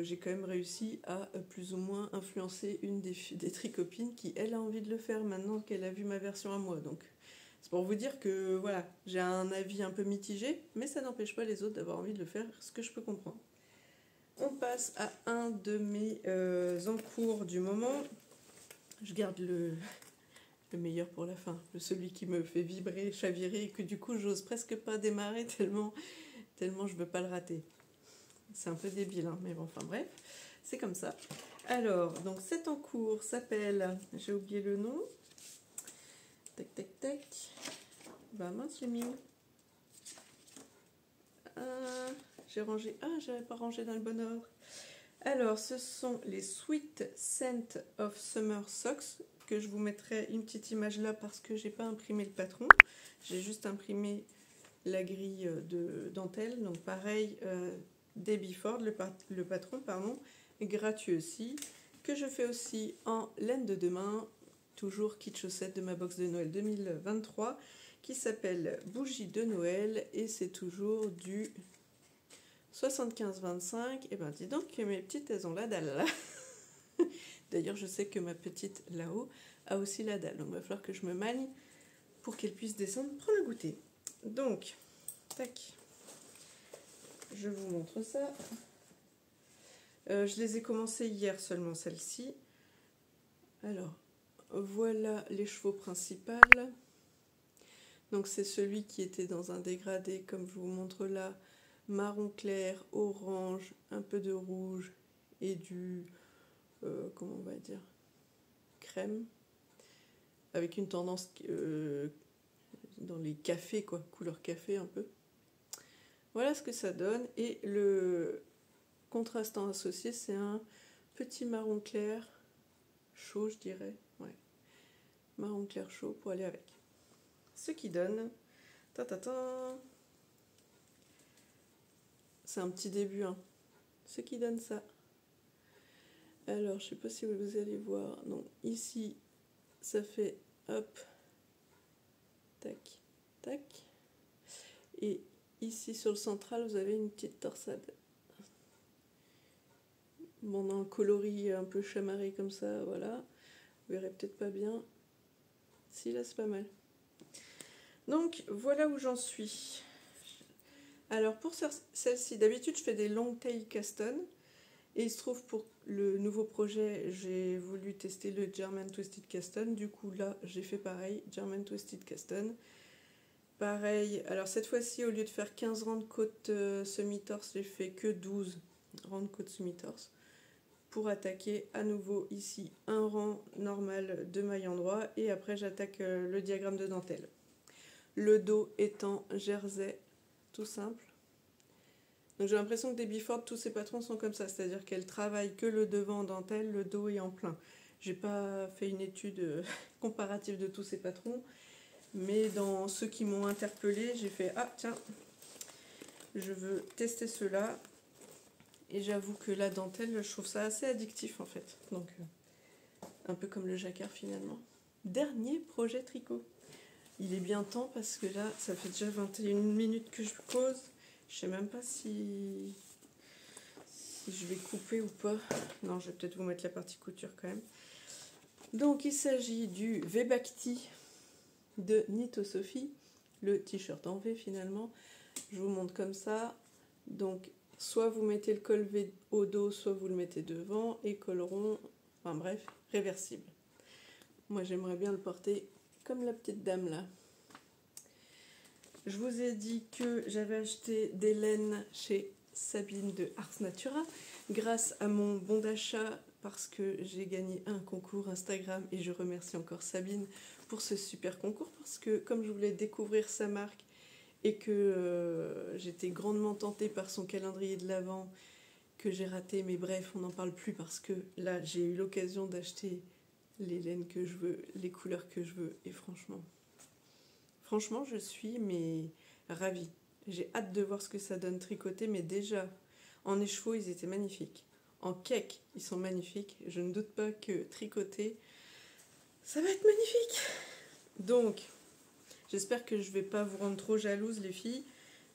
j'ai quand même réussi à plus ou moins influencer une des tricopines qui, elle, a envie de le faire maintenant qu'elle a vu ma version à moi. Donc, c'est pour vous dire que, voilà, j'ai un avis un peu mitigé, mais ça n'empêche pas les autres d'avoir envie de le faire, ce que je peux comprendre. On passe à un de mes encours du moment. Je garde le meilleur pour la fin, celui qui me fait vibrer, chavirer, et que du coup, j'ose presque pas démarrer tellement je veux pas le rater. C'est un peu débile, hein, mais bon, enfin bref, c'est comme ça. Alors, donc cet encours s'appelle, j'ai oublié le nom, tac tac tac, bah mince, j'ai mis où j'ai rangé, j'avais pas rangé dans le bon ordre. Alors, ce sont les Sweet Scent of Summer Socks, que je vous mettrai une petite image là parce que j'ai pas imprimé le patron, j'ai juste imprimé la grille de dentelle, donc pareil, Debbie Ford, le patron, pardon, gratuit aussi, que je fais aussi en laine de demain, toujours kit chaussette de ma box de Noël 2023, qui s'appelle Bougie de Noël, et c'est toujours du 75-25. Et ben dis donc que mes petites, elles ont la dalle. D'ailleurs, je sais que ma petite là-haut a aussi la dalle, donc il va falloir que je me manie pour qu'elle puisse descendre prendre un goûter. Donc, tac. Je vous montre ça. Je les ai commencées hier seulement, celles-ci. Alors, voilà les chevaux principaux. Donc c'est celui qui était dans un dégradé, comme je vous montre là, marron clair, orange, un peu de rouge et du, comment on va dire, crème, avec une tendance dans les cafés, quoi, couleur café un peu. Voilà ce que ça donne, et le contrastant associé, c'est un petit marron clair chaud, je dirais, ouais, marron clair chaud pour aller avec. Ce qui donne, c'est un petit début, hein. Ce qui donne ça. Alors, je sais pas si vous allez voir, donc ici, ça fait hop, tac, tac, et ici sur le central, vous avez une petite torsade. Bon, dans le coloris un peu chamarré comme ça, voilà. Vous verrez peut-être pas bien. Si, là, c'est pas mal. Donc, voilà où j'en suis. Alors, pour celle-ci, d'habitude, je fais des long tail Caston. Et il se trouve, pour le nouveau projet, j'ai voulu tester le German Twisted Caston. Du coup, là, j'ai fait pareil, German Twisted Caston. Pareil, alors cette fois-ci, au lieu de faire 15 rangs de côte semi-torse, j'ai fait que 12 rangs de côte semi-torse. pour attaquer à nouveau ici un rang normal de mailles en droit et après j'attaque le diagramme de dentelle. Le dos étant jersey, tout simple. Donc j'ai l'impression que Debbie Ford, tous ses patrons sont comme ça, c'est-à-dire qu'elle travaille que le devant en dentelle, le dos est en plein. J'ai pas fait une étude comparative de tous ces patrons, mais dans ceux qui m'ont interpellée, j'ai fait ah tiens, je veux tester ceux-là. Et j'avoue que la dentelle, je trouve ça assez addictif en fait. Donc un peu comme le jacquard finalement. Dernier projet tricot. Il est bien temps parce que là, ça fait déjà 21 minutes que je cause. Je sais même pas si je vais couper ou pas. Non, je vais peut-être vous mettre la partie couture quand même. Donc il s'agit du V-Bhakti de Nito Sophie, le t-shirt en V finalement. Je vous montre comme ça. Donc soit vous mettez le col V au dos, soit vous le mettez devant et col rond, enfin bref, réversible. Moi j'aimerais bien le porter comme la petite dame là. Je vous ai dit que j'avais acheté des laines chez Sabine de Ars Natura grâce à mon bon d'achat parce que j'ai gagné un concours Instagram et je remercie encore Sabine pour ce super concours parce que comme je voulais découvrir sa marque et que j'étais grandement tentée par son calendrier de l'Avent que j'ai raté, mais bref, on n'en parle plus parce que là j'ai eu l'occasion d'acheter les laines que je veux, les couleurs que je veux et franchement je suis ravie. J'ai hâte de voir ce que ça donne tricoté, mais déjà en écheveau ils étaient magnifiques. En cake, ils sont magnifiques. Je ne doute pas que tricoter, ça va être magnifique. Donc, j'espère que je ne vais pas vous rendre trop jalouse, les filles.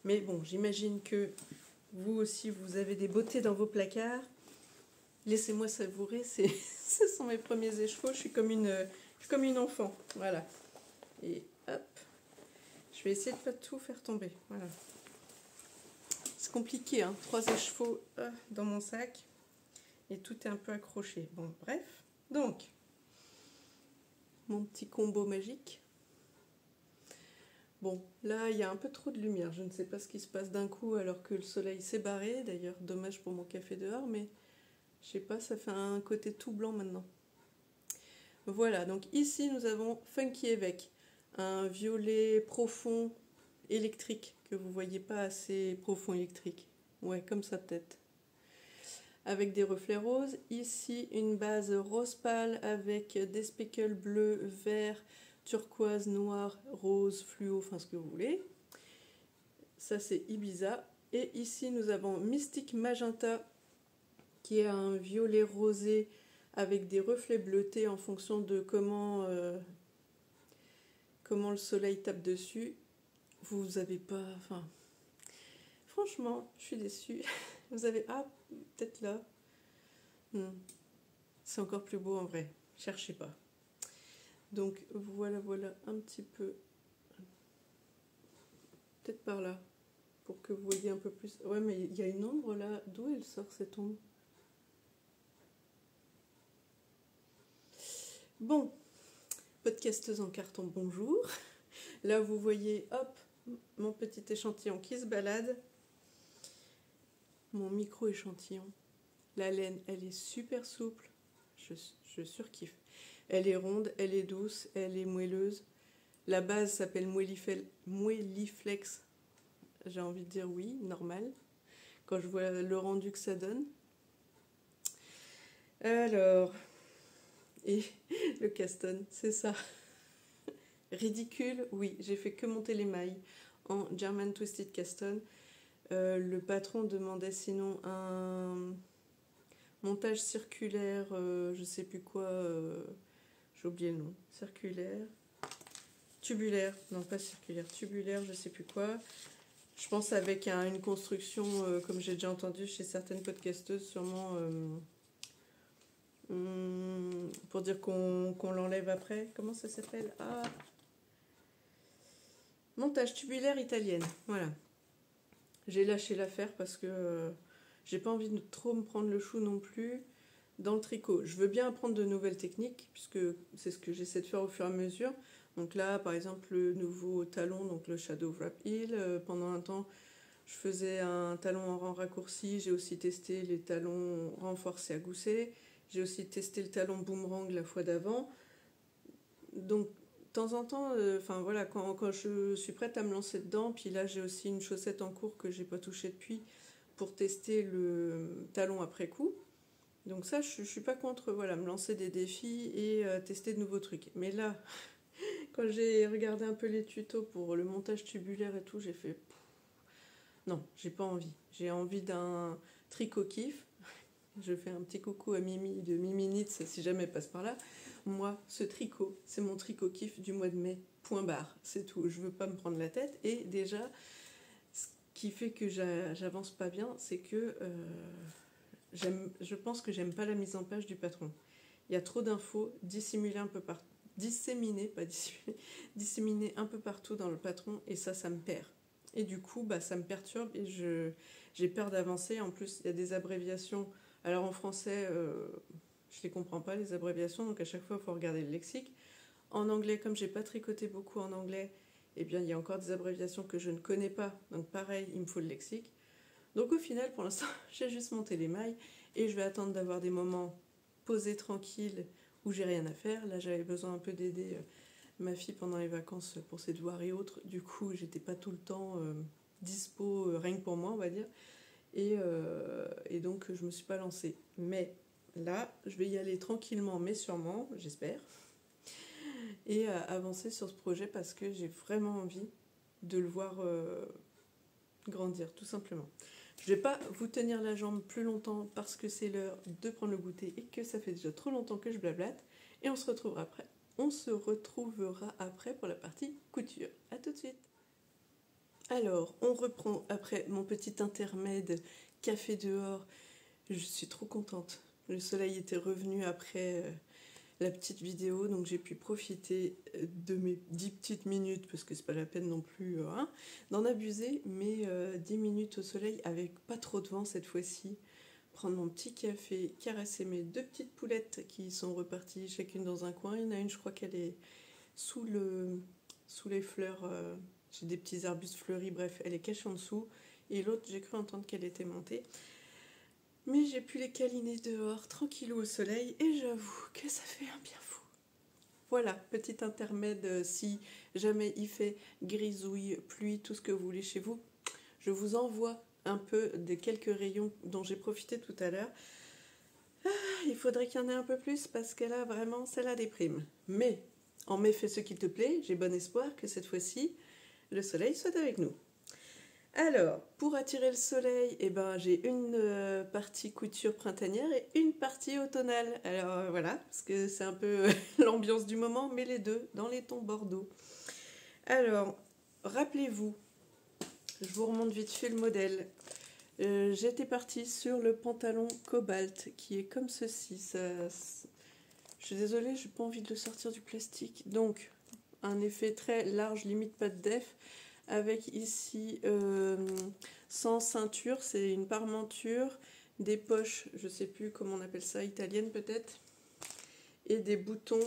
Mais bon, j'imagine que vous aussi, vous avez des beautés dans vos placards. Laissez-moi savourer. Ce sont mes premiers écheveaux. Je suis comme une enfant. Voilà. Et hop. Je vais essayer de ne pas tout faire tomber. Voilà. C'est compliqué, hein. 3 écheveaux dans mon sac. Et tout est un peu accroché. Bon, bref. Donc, mon petit combo magique. Bon, là, il y a un peu trop de lumière. Je ne sais pas ce qui se passe d'un coup alors que le soleil s'est barré. D'ailleurs, dommage pour mon café dehors, mais je sais pas, ça fait un côté tout blanc maintenant. Voilà, donc ici, nous avons Funky Évêque. Un violet profond électrique que vous voyez pas assez profond électrique. Ouais, comme ça peut-être. Avec des reflets roses. Ici, une base rose pâle avec des speckles bleus, vert, turquoise, noir, rose, fluo, enfin ce que vous voulez. Ça, c'est Ibiza. Et ici, nous avons Mystic Magenta, qui est un violet rosé avec des reflets bleutés en fonction de comment le soleil tape dessus. Vous avez pas... Enfin, franchement, je suis déçue. Vous avez... Ah, peut-être là. C'est encore plus beau en vrai. Cherchez pas. Donc voilà un petit peu. Peut-être par là. Pour que vous voyez un peu plus. Ouais, mais il y a une ombre là. D'où elle sort cette ombre? Bon. Podcasteuse en carton, bonjour. Là, vous voyez, hop, mon petit échantillon qui se balade. Mon micro-échantillon. La laine, elle est super souple. Je surkiffe. Elle est ronde, elle est douce, elle est moelleuse. La base s'appelle Moelliflex. J'ai envie de dire oui, normal. Quand je vois le rendu que ça donne. Alors, et le caston, c'est ça. Ridicule, oui, j'ai fait que monter les mailles en German Twisted Caston. Le patron demandait sinon un montage circulaire, je sais plus quoi, j'ai oublié le nom, circulaire, tubulaire, non pas circulaire, tubulaire, je sais plus quoi. Je pense avec une construction, comme j'ai déjà entendu chez certaines podcasteuses, sûrement pour dire qu'on l'enlève après. Comment ça s'appelle? Ah, montage tubulaire italienne, voilà. J'ai lâché l'affaire parce que j'ai pas envie de trop me prendre le chou non plus dans le tricot. Je veux bien apprendre de nouvelles techniques puisque c'est ce que j'essaie de faire au fur et à mesure. Donc là, par exemple, le nouveau talon, donc le Shadow Wrap Heel, pendant un temps, Je faisais un talon en rang raccourci, j'ai aussi testé les talons renforcés à gousset, j'ai aussi testé le talon boomerang la fois d'avant. Donc, de temps en temps, voilà, quand je suis prête à me lancer dedans, puis là j'ai aussi une chaussette en cours que j'ai pas touchée depuis pour tester le talon après coup. Donc ça, je suis pas contre, voilà, me lancer des défis et tester de nouveaux trucs. Mais là, quand j'ai regardé un peu les tutos pour le montage tubulaire et tout, j'ai fait non, j'ai pas envie. J'ai envie d'un tricot kiff. Je fais un petit coucou à Mimi de Mimi Knits si jamais elle passe par là. Moi, ce tricot, c'est mon tricot kiff du mois de mai. Point barre, c'est tout. Je veux pas me prendre la tête. Et déjà, ce qui fait que j'avance pas bien, c'est que je pense que j'aime pas la mise en page du patron. Il y a trop d'infos disséminées un peu partout. Disséminées un peu partout dans le patron et ça me perd. Et du coup, ça me perturbe et j'ai peur d'avancer. En plus, il y a des abréviations. Alors en français, je les comprends pas, les abréviations, donc à chaque fois, il faut regarder le lexique. En anglais, comme j'ai pas tricoté beaucoup en anglais, eh bien, il y a encore des abréviations que je ne connais pas. Donc pareil, il me faut le lexique. Donc au final, pour l'instant, j'ai juste monté les mailles et je vais attendre d'avoir des moments posés, tranquilles, où j'ai rien à faire. Là, j'avais besoin un peu d'aider ma fille pendant les vacances pour ses devoirs et autres. Du coup, j'étais pas tout le temps dispo, rien que pour moi, on va dire. Et donc, je me suis pas lancée. Mais là, je vais y aller tranquillement, mais sûrement, j'espère. Et avancer sur ce projet parce que j'ai vraiment envie de le voir grandir, tout simplement. Je vais pas vous tenir la jambe plus longtemps parce que c'est l'heure de prendre le goûter et que ça fait déjà trop longtemps que je blablate. Et on se retrouvera après pour la partie couture. A tout de suite. Alors, on reprend après mon petit intermède café dehors. Je suis trop contente. Le soleil était revenu après la petite vidéo, donc j'ai pu profiter de mes 10 petites minutes, parce que c'est pas la peine non plus d'en abuser, mais 10 minutes au soleil avec pas trop de vent cette fois-ci. Prendre mon petit café, caresser mes 2 petites poulettes qui sont reparties chacune dans un coin. Il y en a une, je crois qu'elle est sous les fleurs. J'ai des petits arbustes fleuris, bref, elle est cachée en dessous. Et l'autre, j'ai cru entendre qu'elle était montée. Mais j'ai pu les câliner dehors, tranquillou au soleil, et j'avoue que ça fait un bien fou. Voilà, petit intermède, si jamais il fait grisouille, pluie, tout ce que vous voulez chez vous, je vous envoie un peu des quelques rayons dont j'ai profité tout à l'heure. Il faudrait qu'il y en ait un peu plus parce que là, vraiment, c'est la déprime. Mais, en mai, fais ce qu'il te plaît, j'ai bon espoir que cette fois-ci, le soleil soit avec nous. Alors, pour attirer le soleil, j'ai une partie couture printanière et une partie automnale. Alors voilà, parce que c'est un peu l'ambiance du moment, mais les deux dans les tons bordeaux. Alors, rappelez-vous, je vous remonte vite fait le modèle. J'étais partie sur le pantalon cobalt qui est comme ceci. Je suis désolée, j'ai pas envie de le sortir du plastique. Donc, un effet très large, limite pas de def. Avec ici sans ceinture, c'est une parmenture, des poches, je sais plus comment on appelle ça, italienne peut-être, et des boutons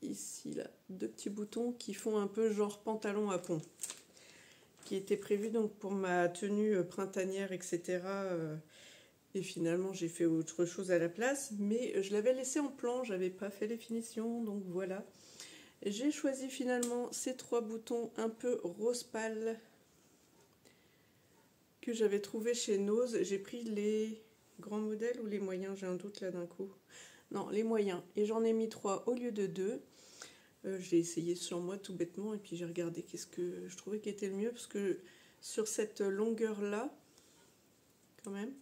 ici là, 2 petits boutons qui font un peu genre pantalon à pont, qui était prévu donc pour ma tenue printanière, etc. Et finalement j'ai fait autre chose à la place, mais je l'avais laissé en plan, j'avais pas fait les finitions, donc voilà. J'ai choisi finalement ces 3 boutons un peu rose pâle que j'avais trouvé chez Nose. J'ai pris les grands modèles ou les moyens, j'ai un doute là d'un coup. Non, les moyens. Et j'en ai mis 3 au lieu de 2. J'ai essayé sur moi tout bêtement et puis j'ai regardé qu'est-ce que je trouvais qui était le mieux. Parce que sur cette longueur-là, quand même,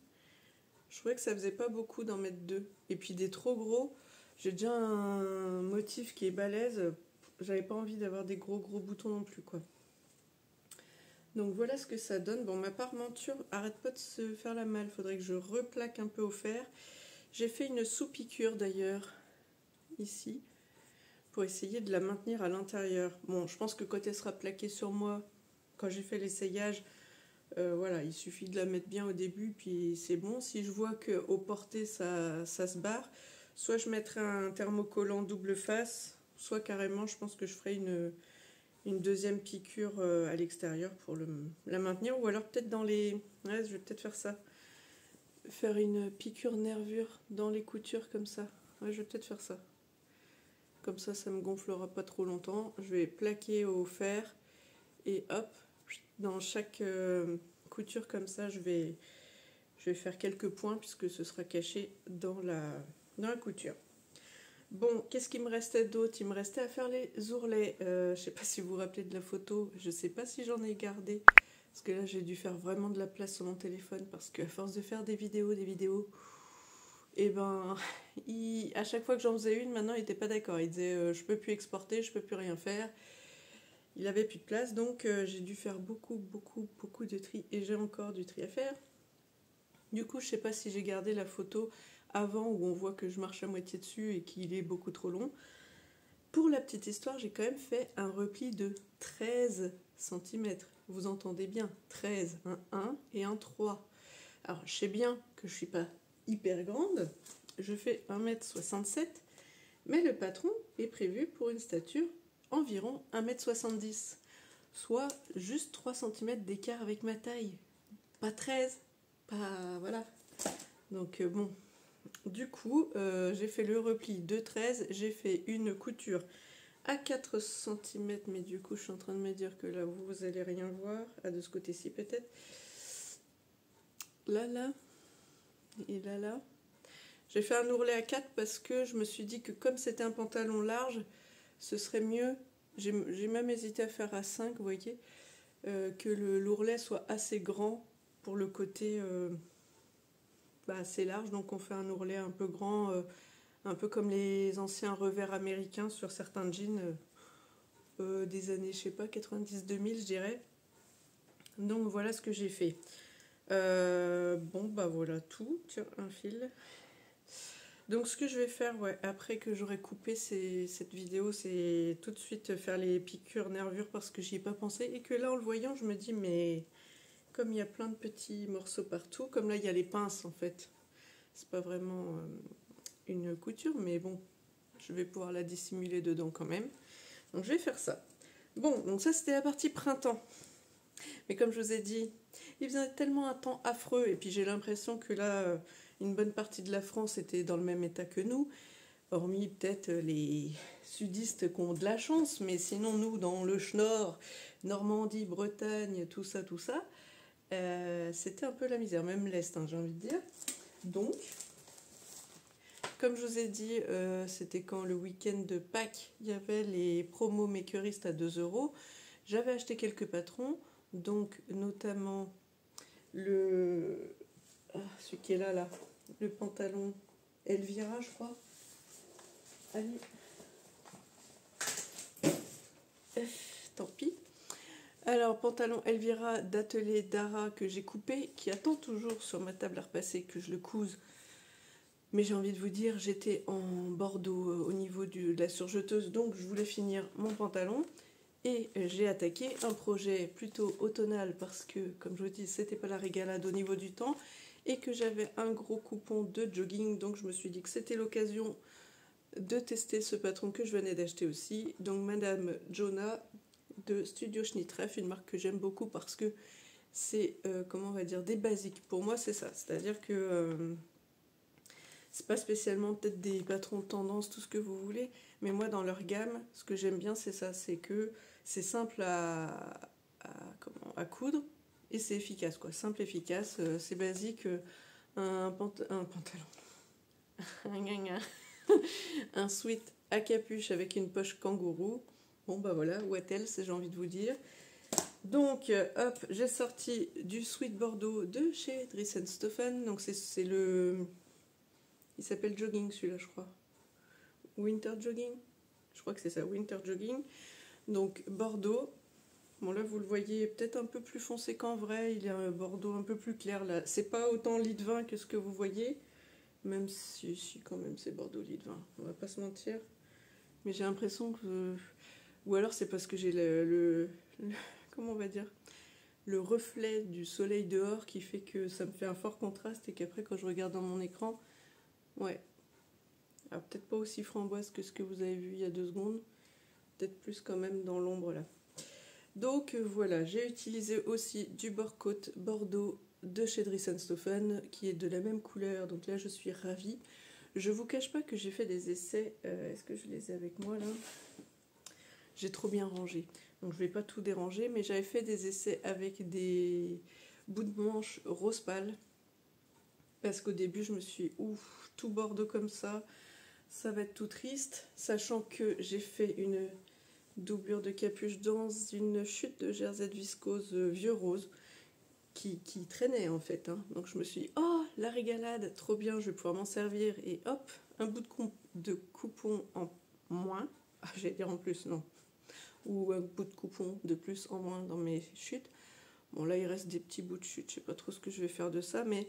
je trouvais que ça faisait pas beaucoup d'en mettre 2. Et puis des trop gros, j'ai déjà un motif qui est balèze. J'avais pas envie d'avoir des gros boutons non plus, quoi. Donc voilà ce que ça donne. Bon, ma parmenture arrête pas de se faire la malle. Faudrait que je replaque un peu au fer. J'ai fait une sous-piqûre d'ailleurs, ici, pour essayer de la maintenir à l'intérieur. Bon, je pense que quand elle sera plaquée sur moi, quand j'ai fait l'essayage, voilà, il suffit de la mettre bien au début, puis c'est bon. Si je vois qu'au porté, ça se barre, soit je mettrai un thermocollant double face, soit carrément, je pense que je ferai une deuxième piqûre à l'extérieur pour la maintenir, ou alors peut-être dans les... Ouais, je vais peut-être faire ça. Faire une piqûre nervure dans les coutures comme ça. Ouais, je vais peut-être faire ça. Comme ça me gonflera pas trop longtemps. Je vais plaquer au fer et hop, dans chaque couture comme ça, je vais faire quelques points puisque ce sera caché dans la couture. Bon, qu'est-ce qu'il me restait d'autre? Il me restait à faire les ourlets. Je sais pas si vous vous rappelez de la photo. Je sais pas si j'en ai gardé. Parce que là, j'ai dû faire vraiment de la place sur mon téléphone. Parce qu'à force de faire des vidéos, et ben, à chaque fois que j'en faisais une, maintenant, il était pas d'accord. Il disait, je peux plus exporter, je peux plus rien faire. Il avait plus de place. Donc, j'ai dû faire beaucoup de tri. Et j'ai encore du tri à faire. Du coup, je sais pas si j'ai gardé la photo avant où on voit que je marche à moitié dessus et qu'il est beaucoup trop long. Pour la petite histoire, j'ai quand même fait un repli de 13 cm. Vous entendez bien, 13, un 1 et un 3. Alors, je sais bien que je ne suis pas hyper grande, je fais 1m67, mais le patron est prévu pour une stature environ 1m70, soit juste 3 cm d'écart avec ma taille. Pas 13, pas... voilà. Donc, bon... Du coup, j'ai fait le repli de 13, j'ai fait une couture à 4 cm, mais du coup, je suis en train de me dire que là, vous allez rien voir, de ce côté-ci peut-être. Là, et là. J'ai fait un ourlet à 4 parce que je me suis dit que comme c'était un pantalon large, ce serait mieux, j'ai même hésité à faire à 5, vous voyez, que l'ourlet soit assez grand pour le côté... assez large, donc on fait un ourlet un peu grand, un peu comme les anciens revers américains sur certains jeans des années, je sais pas, 90-2000 je dirais. Donc voilà ce que j'ai fait. Bon bah voilà tout, tiens un fil. Donc ce que je vais faire, ouais, après que j'aurai coupé cette vidéo, c'est tout de suite faire les piqûres nervures parce que j'y ai pas pensé et que là en le voyant je me dis mais comme il y a plein de petits morceaux partout, comme là il y a les pinces en fait, c'est pas vraiment une couture mais bon, je vais pouvoir la dissimuler dedans quand même. Donc je vais faire ça. Bon, donc ça c'était la partie printemps. Mais comme je vous ai dit, il faisait tellement un temps affreux et puis j'ai l'impression que là, une bonne partie de la France était dans le même état que nous, hormis peut-être les sudistes qui ont de la chance, mais sinon nous dans le Schnorr, Normandie, Bretagne, tout ça, c'était un peu la misère, même l'Est, hein, j'ai envie de dire. Donc, comme je vous ai dit, c'était quand le week-end de Pâques, il y avait les promos makeristes à 2 €. J'avais acheté quelques patrons, donc notamment celui qui est là, le pantalon Elvira, je crois. Allez. Tant pis. Alors, pantalon Elvira d'atelier Dara que j'ai coupé, qui attend toujours sur ma table à repasser que je le couse. Mais j'ai envie de vous dire, j'étais en Bordeaux au niveau de la surjeteuse, donc je voulais finir mon pantalon. Et j'ai attaqué un projet plutôt automnal parce que, comme je vous dis, c'était pas la régalade au niveau du temps et que j'avais un gros coupon de jogging, donc je me suis dit que c'était l'occasion de tester ce patron que je venais d'acheter aussi. Donc Madame Jonah de Studio Schnittreff, une marque que j'aime beaucoup parce que c'est, comment on va dire, des basiques. Pour moi, c'est ça. C'est-à-dire que c'est pas spécialement peut-être des patrons de tendance, tout ce que vous voulez, mais moi, dans leur gamme, ce que j'aime bien, c'est ça. C'est que c'est simple à coudre et c'est efficace, quoi. Simple, efficace, c'est basique. Un pantalon. Un sweat à capuche avec une poche kangourou. Bon bah voilà, what else, j'ai envie de vous dire. Donc hop, j'ai sorti du sweat Bordeaux de chez Dries+Stoffen. Donc c'est le... Il s'appelle Jogging celui-là, je crois. Winter Jogging. Je crois que c'est ça, Winter Jogging. Donc Bordeaux. Bon là vous le voyez peut-être un peu plus foncé qu'en vrai. Il y a un Bordeaux un peu plus clair là. C'est pas autant lit de vin que ce que vous voyez. Même si quand même c'est Bordeaux lit de vin. On va pas se mentir. Mais j'ai l'impression que... Ou alors c'est parce que j'ai comment on va dire, le reflet du soleil dehors qui fait que ça me fait un fort contraste et qu'après quand je regarde dans mon écran, ouais. Alors peut-être pas aussi framboise que ce que vous avez vu il y a 2 secondes. Peut-être plus quand même dans l'ombre là. Donc voilà, j'ai utilisé aussi du Borcoat Bordeaux de chez Dries & Stephen qui est de la même couleur, donc là je suis ravie. Je vous cache pas que j'ai fait des essais, est-ce que je les ai avec moi là? J'ai trop bien rangé, donc je vais pas tout déranger, mais j'avais fait des essais avec des bouts de manche rose pâle, parce qu'au début je me suis dit, ouf, tout Bordeaux comme ça va être tout triste, sachant que j'ai fait une doublure de capuche dans une chute de jersey de viscose vieux rose qui traînait en fait, hein. Donc je me suis dit, oh la régalade, trop bien, je vais pouvoir m'en servir, et hop, un bout de coupon en moins, j'allais dire en plus, non, ou un bout de coupon de plus en moins dans mes chutes. Bon là il reste des petits bouts de chute, je sais pas trop ce que je vais faire de ça, mais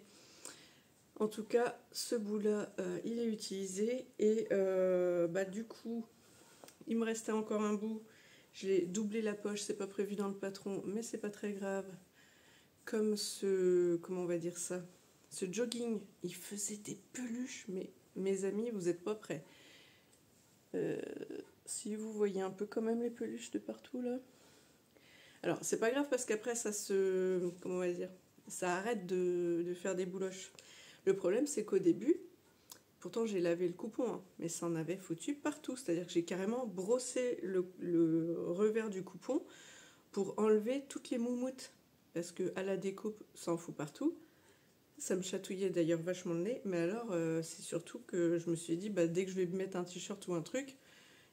en tout cas ce bout là il est utilisé, et du coup il me restait encore un bout. J'ai doublé la poche, c'est pas prévu dans le patron, mais c'est pas très grave. Comme comment on va dire ça, ce jogging, il faisait des peluches, mais mes amis, vous êtes pas prêts. Si vous voyez un peu quand même les peluches de partout là. Alors c'est pas grave parce qu'après ça comment on va dire, ça arrête de faire des bouloches. Le problème c'est qu'au début, pourtant j'ai lavé le coupon, hein, mais ça en avait foutu partout. C'est-à-dire que j'ai carrément brossé le revers du coupon pour enlever toutes les moumoutes. Parce qu'à la découpe, ça en fout partout. Ça me chatouillait d'ailleurs vachement le nez. Mais alors, c'est surtout que je me suis dit, dès que je vais mettre un t-shirt ou un truc,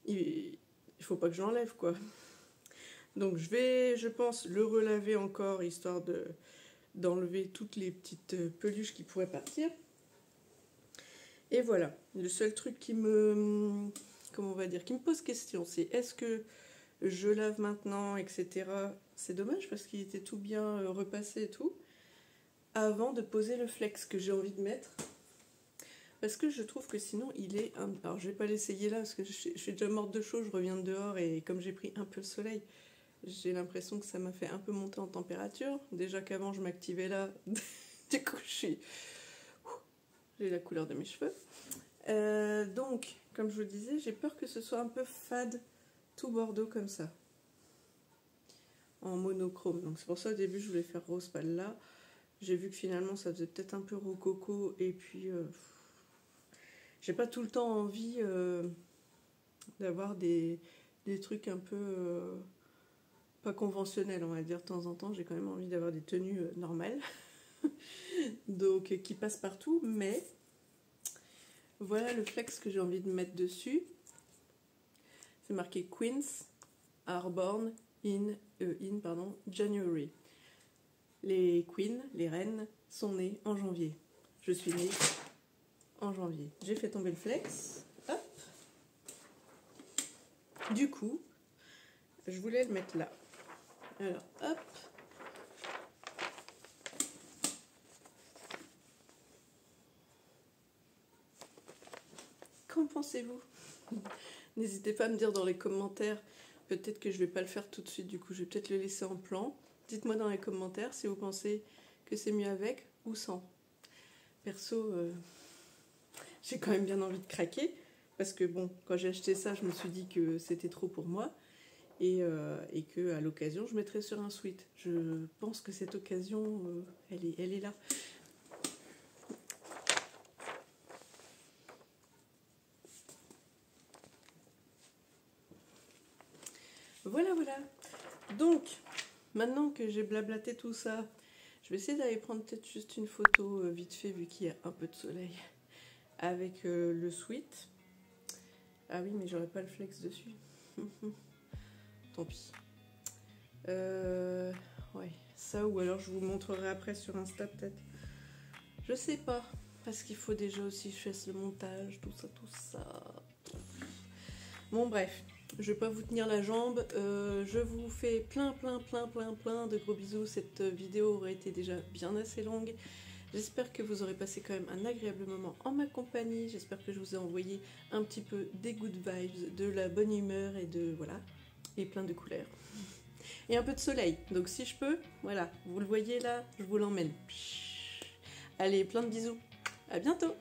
il faut pas que je l'enlève, quoi. Donc je vais, je pense, le relaver encore, histoire d'enlever toutes les petites peluches qui pourraient partir. Et voilà, le seul truc qui me, comment on va dire, qui me pose question, c'est est-ce que je lave maintenant, etc. C'est dommage parce qu'il était tout bien repassé et tout, avant de poser le flex que j'ai envie de mettre. Parce que je trouve que sinon il est... Alors je vais pas l'essayer là parce que je suis déjà morte de chaud, je reviens de dehors et comme j'ai pris un peu le soleil, j'ai l'impression que ça m'a fait un peu monter en température. Déjà qu'avant je m'activais là, du coup j'ai la couleur de mes cheveux. Donc, comme je vous le disais, j'ai peur que ce soit un peu fade, tout Bordeaux comme ça, en monochrome. Donc c'est pour ça au début je voulais faire rose pâle là. J'ai vu que finalement ça faisait peut-être un peu rococo, et puis j'ai pas tout le temps envie d'avoir des trucs un peu pas conventionnels, on va dire. De temps en temps j'ai quand même envie d'avoir des tenues normales donc qui passent partout. Mais voilà le flex que j'ai envie de mettre dessus. C'est marqué Queens are born in January. Les queens, les reines, sont nées en janvier. Je suis née en janvier. J'ai fait tomber le flex. Hop. Du coup, je voulais le mettre là. Alors, hop. Qu'en pensez-vous? N'hésitez pas à me dire dans les commentaires. Peut-être que je vais pas le faire tout de suite, du coup je vais peut-être le laisser en plan. Dites-moi dans les commentaires si vous pensez que c'est mieux avec ou sans. Perso, j'ai quand même bien envie de craquer, parce que bon, quand j'ai acheté ça, je me suis dit que c'était trop pour moi, et que à l'occasion, je mettrais sur un sweat. Je pense que cette occasion, elle est là. Voilà, voilà. Donc, maintenant que j'ai blablaté tout ça, je vais essayer d'aller prendre peut-être juste une photo vite fait, vu qu'il y a un peu de soleil, avec le sweat. Ah oui, mais j'aurais pas le flex dessus. Tant pis. Ouais, ça, ou alors je vous montrerai après sur Insta peut-être. Je sais pas, parce qu'il faut déjà aussi que je fasse le montage, tout ça. Bon, bref. Je vais pas vous tenir la jambe, je vous fais plein de gros bisous. Cette vidéo aurait été déjà bien assez longue. J'espère que vous aurez passé quand même un agréable moment en ma compagnie. J'espère que je vous ai envoyé un petit peu des good vibes, de la bonne humeur et de voilà, et plein de couleurs. Et un peu de soleil, donc si je peux, voilà, vous le voyez là, je vous l'emmène. Allez, plein de bisous, à bientôt.